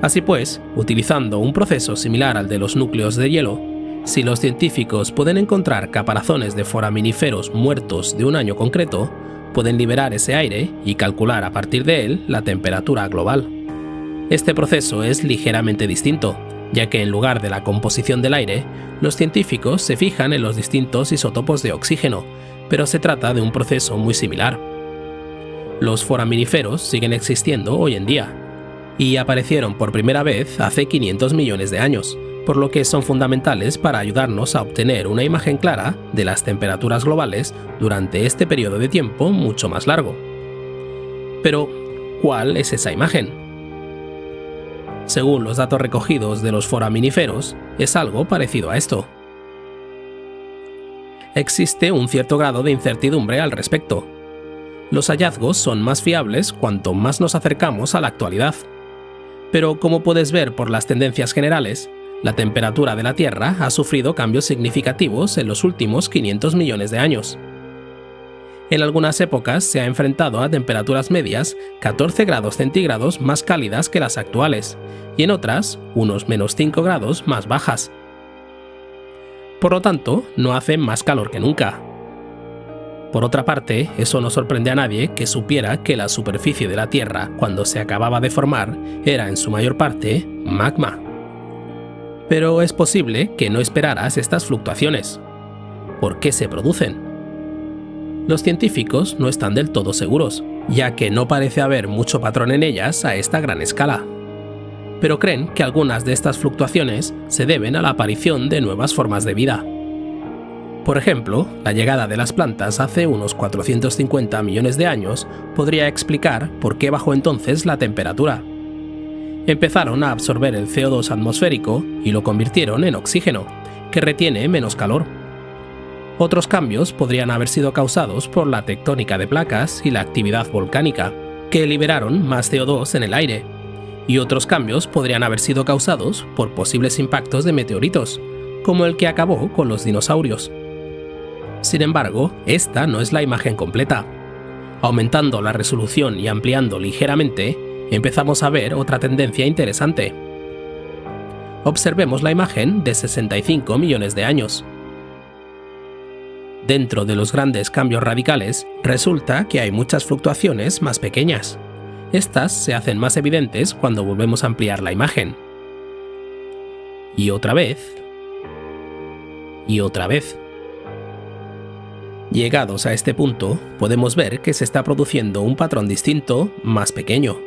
Así pues, utilizando un proceso similar al de los núcleos de hielo, si los científicos pueden encontrar caparazones de foraminíferos muertos de un año concreto, pueden liberar ese aire y calcular a partir de él la temperatura global. Este proceso es ligeramente distinto, ya que en lugar de la composición del aire, los científicos se fijan en los distintos isótopos de oxígeno, pero se trata de un proceso muy similar. Los foraminíferos siguen existiendo hoy en día, y aparecieron por primera vez hace 500 millones de años, por lo que son fundamentales para ayudarnos a obtener una imagen clara de las temperaturas globales durante este periodo de tiempo mucho más largo. Pero, ¿cuál es esa imagen? Según los datos recogidos de los foraminíferos, es algo parecido a esto. Existe un cierto grado de incertidumbre al respecto. Los hallazgos son más fiables cuanto más nos acercamos a la actualidad. Pero como puedes ver por las tendencias generales, la temperatura de la Tierra ha sufrido cambios significativos en los últimos 500 millones de años. En algunas épocas se ha enfrentado a temperaturas medias 14 grados centígrados más cálidas que las actuales, y en otras, unos -5 grados más bajas. Por lo tanto, no hace más calor que nunca. Por otra parte, eso no sorprende a nadie que supiera que la superficie de la Tierra, cuando se acababa de formar, era en su mayor parte magma. Pero es posible que no esperaras estas fluctuaciones. ¿Por qué se producen? Los científicos no están del todo seguros, ya que no parece haber mucho patrón en ellas a esta gran escala. Pero creen que algunas de estas fluctuaciones se deben a la aparición de nuevas formas de vida. Por ejemplo, la llegada de las plantas hace unos 450 millones de años podría explicar por qué bajó entonces la temperatura. Empezaron a absorber el CO2 atmosférico y lo convirtieron en oxígeno, que retiene menos calor. Otros cambios podrían haber sido causados por la tectónica de placas y la actividad volcánica, que liberaron más CO2 en el aire, y otros cambios podrían haber sido causados por posibles impactos de meteoritos, como el que acabó con los dinosaurios. Sin embargo, esta no es la imagen completa. Aumentando la resolución y ampliando ligeramente, empezamos a ver otra tendencia interesante. Observemos la imagen de 65 millones de años. Dentro de los grandes cambios radicales, resulta que hay muchas fluctuaciones más pequeñas. Estas se hacen más evidentes cuando volvemos a ampliar la imagen. Y otra vez. Y otra vez. Llegados a este punto, podemos ver que se está produciendo un patrón distinto, más pequeño.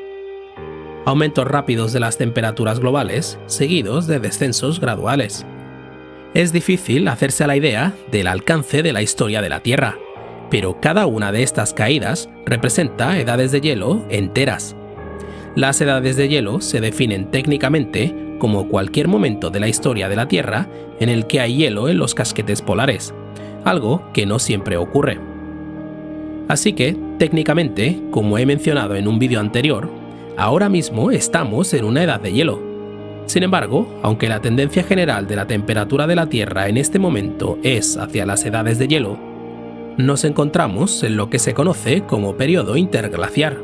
Aumentos rápidos de las temperaturas globales, seguidos de descensos graduales. Es difícil hacerse a la idea del alcance de la historia de la Tierra, pero cada una de estas caídas representa edades de hielo enteras. Las edades de hielo se definen técnicamente como cualquier momento de la historia de la Tierra en el que hay hielo en los casquetes polares, algo que no siempre ocurre. Así que, técnicamente, como he mencionado en un vídeo anterior, ahora mismo estamos en una edad de hielo. Sin embargo, aunque la tendencia general de la temperatura de la Tierra en este momento es hacia las edades de hielo, nos encontramos en lo que se conoce como periodo interglaciar,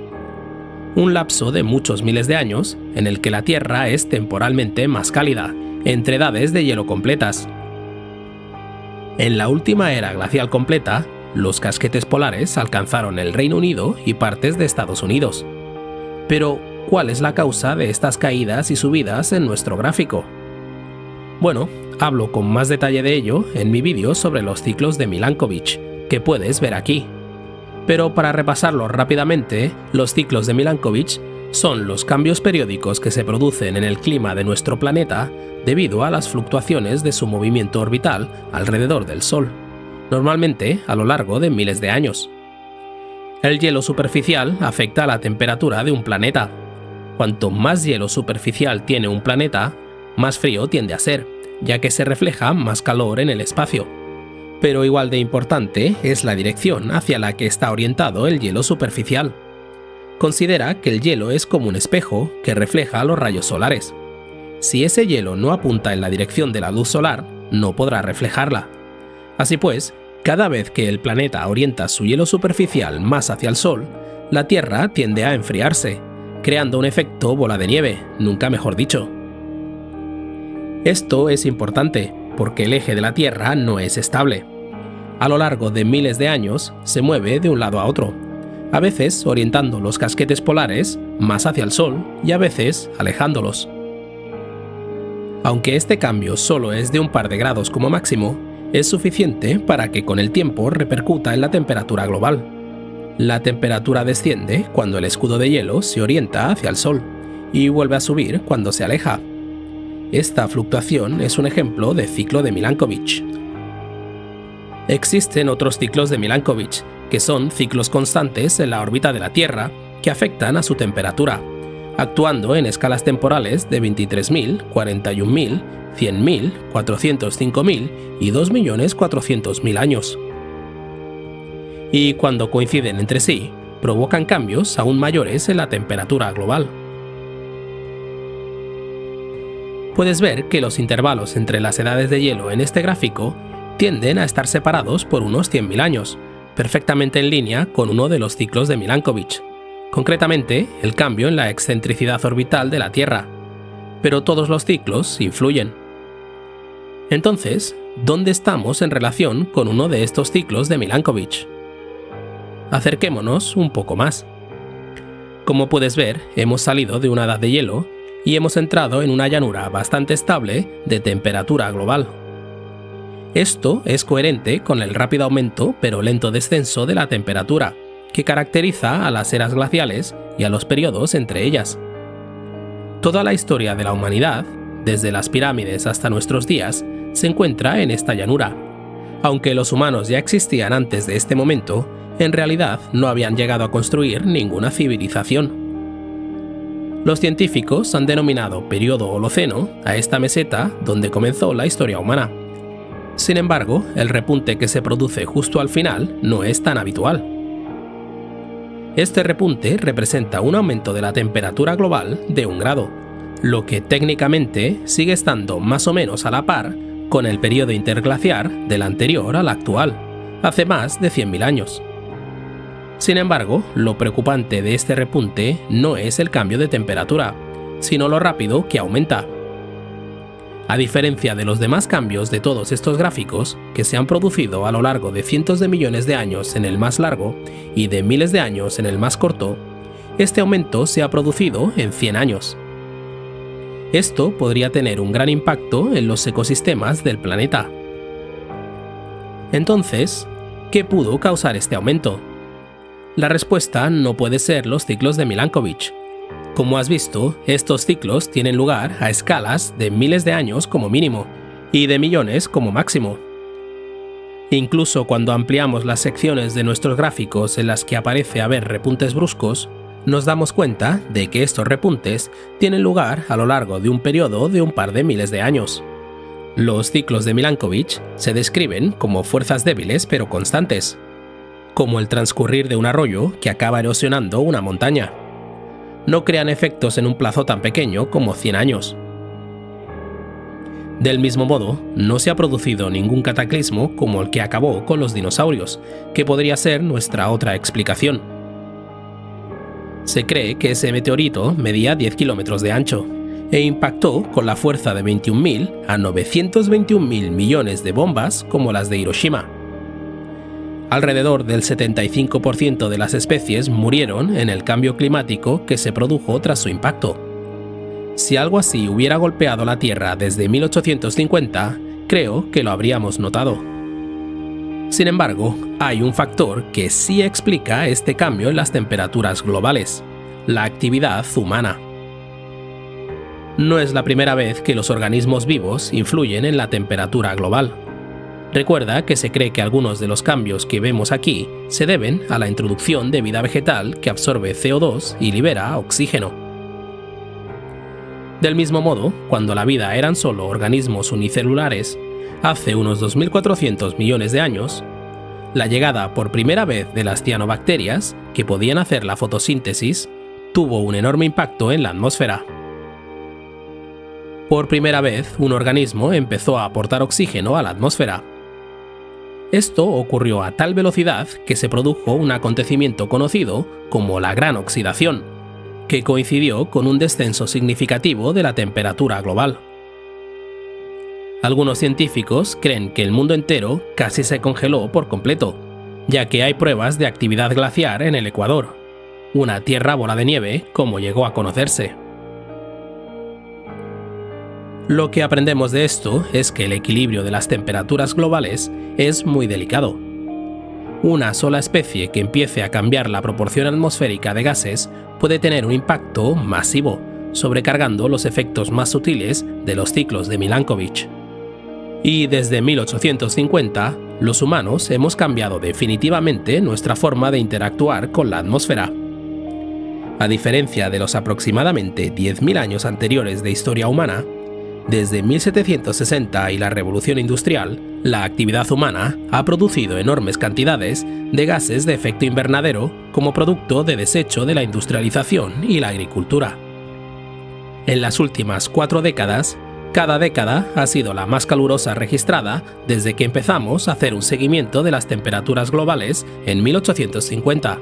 un lapso de muchos miles de años en el que la Tierra es temporalmente más cálida, entre edades de hielo completas. En la última era glacial completa, los casquetes polares alcanzaron el Reino Unido y partes de Estados Unidos. Pero, ¿cuál es la causa de estas caídas y subidas en nuestro gráfico? Bueno, hablo con más detalle de ello en mi vídeo sobre los ciclos de Milankovitch, que puedes ver aquí. Pero para repasarlo rápidamente, los ciclos de Milankovitch son los cambios periódicos que se producen en el clima de nuestro planeta debido a las fluctuaciones de su movimiento orbital alrededor del Sol, normalmente a lo largo de miles de años. El hielo superficial afecta a la temperatura de un planeta. Cuanto más hielo superficial tiene un planeta, más frío tiende a ser, ya que se refleja más calor en el espacio. Pero igual de importante es la dirección hacia la que está orientado el hielo superficial. Considera que el hielo es como un espejo que refleja los rayos solares. Si ese hielo no apunta en la dirección de la luz solar, no podrá reflejarla. Así pues, cada vez que el planeta orienta su hielo superficial más hacia el Sol, la Tierra tiende a enfriarse, creando un efecto bola de nieve, nunca mejor dicho. Esto es importante, porque el eje de la Tierra no es estable. A lo largo de miles de años, se mueve de un lado a otro, a veces orientando los casquetes polares más hacia el Sol y a veces alejándolos. Aunque este cambio solo es de un par de grados como máximo, es suficiente para que con el tiempo repercuta en la temperatura global. La temperatura desciende cuando el escudo de hielo se orienta hacia el Sol y vuelve a subir cuando se aleja. Esta fluctuación es un ejemplo de ciclo de Milankovitch. Existen otros ciclos de Milankovitch, que son ciclos constantes en la órbita de la Tierra que afectan a su temperatura, actuando en escalas temporales de 23.000, 41.000, 100.000, 405.000 y 2.400.000 años. Y cuando coinciden entre sí, provocan cambios aún mayores en la temperatura global. Puedes ver que los intervalos entre las edades de hielo en este gráfico tienden a estar separados por unos 100.000 años, perfectamente en línea con uno de los ciclos de Milankovitch, concretamente el cambio en la excentricidad orbital de la Tierra. Pero todos los ciclos influyen. Entonces, ¿dónde estamos en relación con uno de estos ciclos de Milankovitch? Acerquémonos un poco más. Como puedes ver, hemos salido de una edad de hielo y hemos entrado en una llanura bastante estable de temperatura global. Esto es coherente con el rápido aumento pero lento descenso de la temperatura, que caracteriza a las eras glaciales y a los periodos entre ellas. Toda la historia de la humanidad, desde las pirámides hasta nuestros días, se encuentra en esta llanura, Aunque los humanos ya existían antes de este momento, en realidad no habían llegado a construir ninguna civilización. Los científicos han denominado periodo Holoceno a esta meseta donde comenzó la historia humana. Sin embargo, el repunte que se produce justo al final no es tan habitual. Este repunte representa un aumento de la temperatura global de 1 grado, lo que técnicamente sigue estando más o menos a la par con el periodo interglaciar del anterior al actual, hace más de 100.000 años. Sin embargo, lo preocupante de este repunte no es el cambio de temperatura, sino lo rápido que aumenta. A diferencia de los demás cambios de todos estos gráficos, que se han producido a lo largo de cientos de millones de años en el más largo y de miles de años en el más corto, este aumento se ha producido en 100 años. Esto podría tener un gran impacto en los ecosistemas del planeta. Entonces, ¿qué pudo causar este aumento? La respuesta no puede ser los ciclos de Milankovitch. Como has visto, estos ciclos tienen lugar a escalas de miles de años como mínimo y de millones como máximo. Incluso cuando ampliamos las secciones de nuestros gráficos en las que aparece haber repuntes bruscos, nos damos cuenta de que estos repuntes tienen lugar a lo largo de un periodo de un par de miles de años. Los ciclos de Milankovitch se describen como fuerzas débiles pero constantes, como el transcurrir de un arroyo que acaba erosionando una montaña. No crean efectos en un plazo tan pequeño como 100 años. Del mismo modo, no se ha producido ningún cataclismo como el que acabó con los dinosaurios, que podría ser nuestra otra explicación. Se cree que ese meteorito medía 10 kilómetros de ancho e impactó con la fuerza de 21.000 a 921.000 millones de bombas como las de Hiroshima. Alrededor del 75% de las especies murieron en el cambio climático que se produjo tras su impacto. Si algo así hubiera golpeado la Tierra desde 1850, creo que lo habríamos notado. Sin embargo, hay un factor que sí explica este cambio en las temperaturas globales: la actividad humana. No es la primera vez que los organismos vivos influyen en la temperatura global. Recuerda que se cree que algunos de los cambios que vemos aquí se deben a la introducción de vida vegetal que absorbe CO2 y libera oxígeno. Del mismo modo, cuando la vida eran solo organismos unicelulares, hace unos 2.400 millones de años, la llegada por primera vez de las cianobacterias, que podían hacer la fotosíntesis, tuvo un enorme impacto en la atmósfera. Por primera vez, un organismo empezó a aportar oxígeno a la atmósfera. Esto ocurrió a tal velocidad que se produjo un acontecimiento conocido como la Gran Oxidación, que coincidió con un descenso significativo de la temperatura global. Algunos científicos creen que el mundo entero casi se congeló por completo, ya que hay pruebas de actividad glaciar en el Ecuador, una tierra bola de nieve como llegó a conocerse. Lo que aprendemos de esto es que el equilibrio de las temperaturas globales es muy delicado. Una sola especie que empiece a cambiar la proporción atmosférica de gases puede tener un impacto masivo, sobrecargando los efectos más sutiles de los ciclos de Milankovitch. Y desde 1850, los humanos hemos cambiado definitivamente nuestra forma de interactuar con la atmósfera. A diferencia de los aproximadamente 10.000 años anteriores de historia humana, desde 1760 y la Revolución Industrial, la actividad humana ha producido enormes cantidades de gases de efecto invernadero como producto de desecho de la industrialización y la agricultura. En las últimas 4 décadas, cada década ha sido la más calurosa registrada desde que empezamos a hacer un seguimiento de las temperaturas globales en 1850.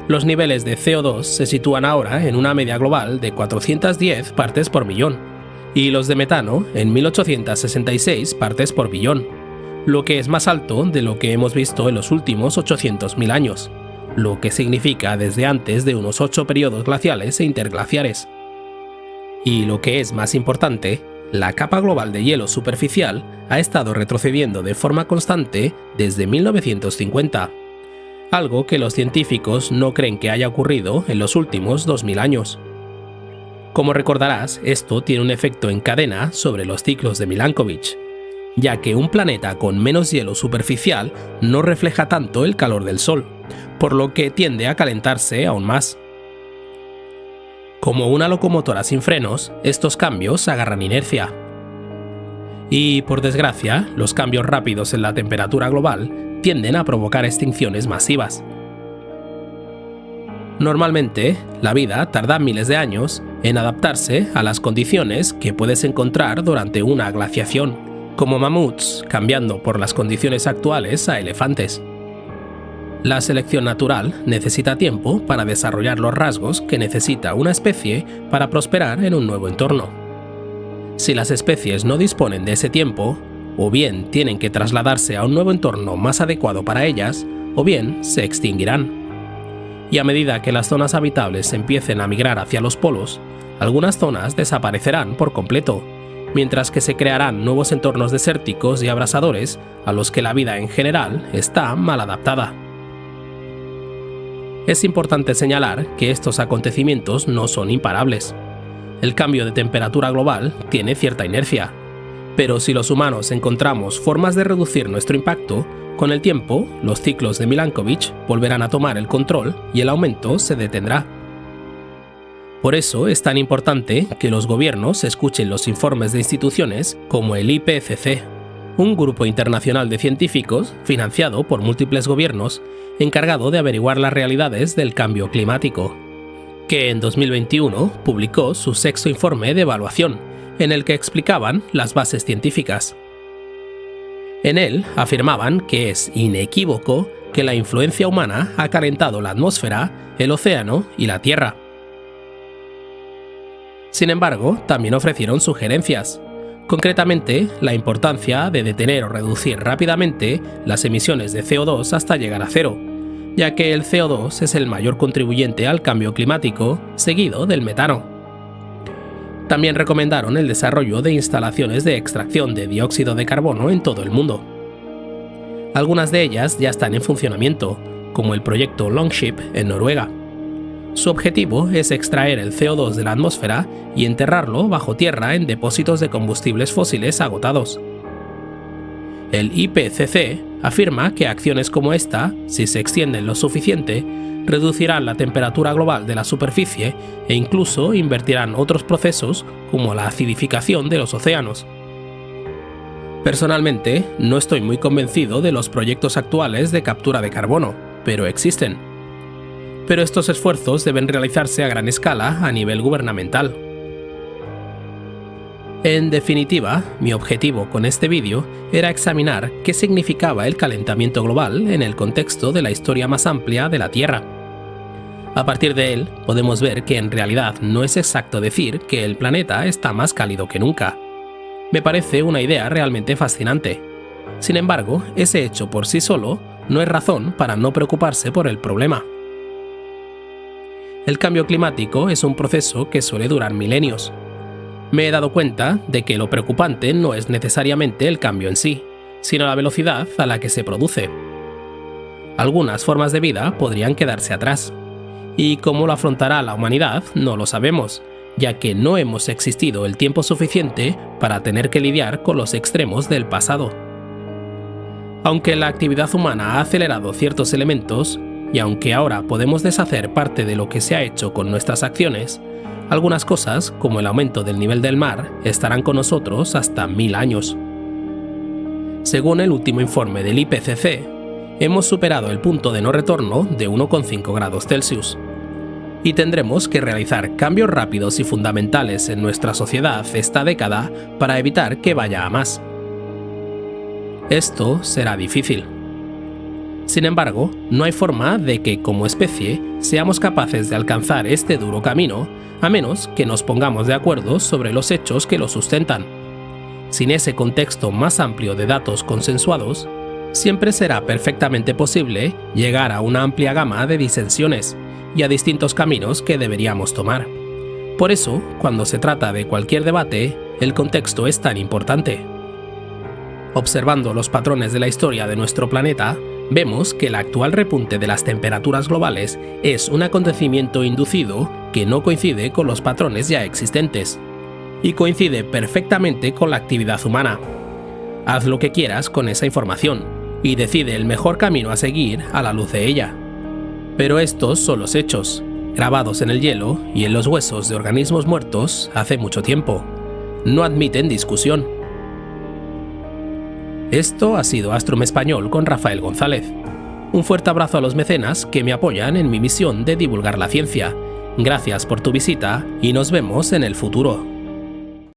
Los niveles de CO2 se sitúan ahora en una media global de 410 partes por millón, y los de metano en 1866 partes por billón, lo que es más alto de lo que hemos visto en los últimos 800.000 años, lo que significa desde antes de unos 8 periodos glaciales e interglaciares. Y lo que es más importante, la capa global de hielo superficial ha estado retrocediendo de forma constante desde 1950, algo que los científicos no creen que haya ocurrido en los últimos 2000 años. Como recordarás, esto tiene un efecto en cadena sobre los ciclos de Milankovitch, ya que un planeta con menos hielo superficial no refleja tanto el calor del Sol, por lo que tiende a calentarse aún más. Como una locomotora sin frenos, estos cambios agarran inercia. Y, por desgracia, los cambios rápidos en la temperatura global tienden a provocar extinciones masivas. Normalmente, la vida tarda miles de años en adaptarse a las condiciones que puedes encontrar durante una glaciación, como mamuts cambiando por las condiciones actuales a elefantes. La selección natural necesita tiempo para desarrollar los rasgos que necesita una especie para prosperar en un nuevo entorno. Si las especies no disponen de ese tiempo, o bien tienen que trasladarse a un nuevo entorno más adecuado para ellas, o bien se extinguirán. Y a medida que las zonas habitables empiecen a migrar hacia los polos, algunas zonas desaparecerán por completo, mientras que se crearán nuevos entornos desérticos y abrasadores a los que la vida en general está mal adaptada. Es importante señalar que estos acontecimientos no son imparables. El cambio de temperatura global tiene cierta inercia, pero si los humanos encontramos formas de reducir nuestro impacto, con el tiempo los ciclos de Milankovitch volverán a tomar el control y el aumento se detendrá. Por eso es tan importante que los gobiernos escuchen los informes de instituciones como el IPCC, un grupo internacional de científicos financiado por múltiples gobiernos encargado de averiguar las realidades del cambio climático, que en 2021 publicó su sexto informe de evaluación, en el que explicaban las bases científicas. En él afirmaban que es inequívoco que la influencia humana ha calentado la atmósfera, el océano y la Tierra. Sin embargo, también ofrecieron sugerencias, concretamente la importancia de detener o reducir rápidamente las emisiones de CO2 hasta llegar a cero, ya que el CO2 es el mayor contribuyente al cambio climático, seguido del metano. También recomendaron el desarrollo de instalaciones de extracción de dióxido de carbono en todo el mundo. Algunas de ellas ya están en funcionamiento, como el proyecto Longship en Noruega. Su objetivo es extraer el CO2 de la atmósfera y enterrarlo bajo tierra en depósitos de combustibles fósiles agotados. El IPCC afirma que acciones como esta, si se extienden lo suficiente, reducirán la temperatura global de la superficie e incluso invertirán otros procesos como la acidificación de los océanos. Personalmente, no estoy muy convencido de los proyectos actuales de captura de carbono, pero existen. Pero estos esfuerzos deben realizarse a gran escala a nivel gubernamental. En definitiva, mi objetivo con este vídeo era examinar qué significaba el calentamiento global en el contexto de la historia más amplia de la Tierra. A partir de él, podemos ver que en realidad no es exacto decir que el planeta está más cálido que nunca. Me parece una idea realmente fascinante. Sin embargo, ese hecho por sí solo no es razón para no preocuparse por el problema. El cambio climático es un proceso que suele durar milenios. Me he dado cuenta de que lo preocupante no es necesariamente el cambio en sí, sino la velocidad a la que se produce. Algunas formas de vida podrían quedarse atrás, y cómo lo afrontará la humanidad no lo sabemos, ya que no hemos existido el tiempo suficiente para tener que lidiar con los extremos del pasado. Aunque la actividad humana ha acelerado ciertos elementos, y aunque ahora podemos deshacer parte de lo que se ha hecho con nuestras acciones, algunas cosas, como el aumento del nivel del mar, estarán con nosotros hasta 1000 años. Según el último informe del IPCC, hemos superado el punto de no retorno de 1,5 grados Celsius. Y tendremos que realizar cambios rápidos y fundamentales en nuestra sociedad esta década para evitar que vaya a más. Esto será difícil. Sin embargo, no hay forma de que, como especie, seamos capaces de alcanzar este duro camino, a menos que nos pongamos de acuerdo sobre los hechos que lo sustentan. Sin ese contexto más amplio de datos consensuados, siempre será perfectamente posible llegar a una amplia gama de disensiones y a distintos caminos que deberíamos tomar. Por eso, cuando se trata de cualquier debate, el contexto es tan importante. Observando los patrones de la historia de nuestro planeta, vemos que el actual repunte de las temperaturas globales es un acontecimiento inducido que no coincide con los patrones ya existentes, y coincide perfectamente con la actividad humana. Haz lo que quieras con esa información y decide el mejor camino a seguir a la luz de ella. Pero estos son los hechos, grabados en el hielo y en los huesos de organismos muertos hace mucho tiempo. No admiten discusión. Esto ha sido Astrum Español con Rafael González. Un fuerte abrazo a los mecenas que me apoyan en mi misión de divulgar la ciencia. Gracias por tu visita y nos vemos en el futuro.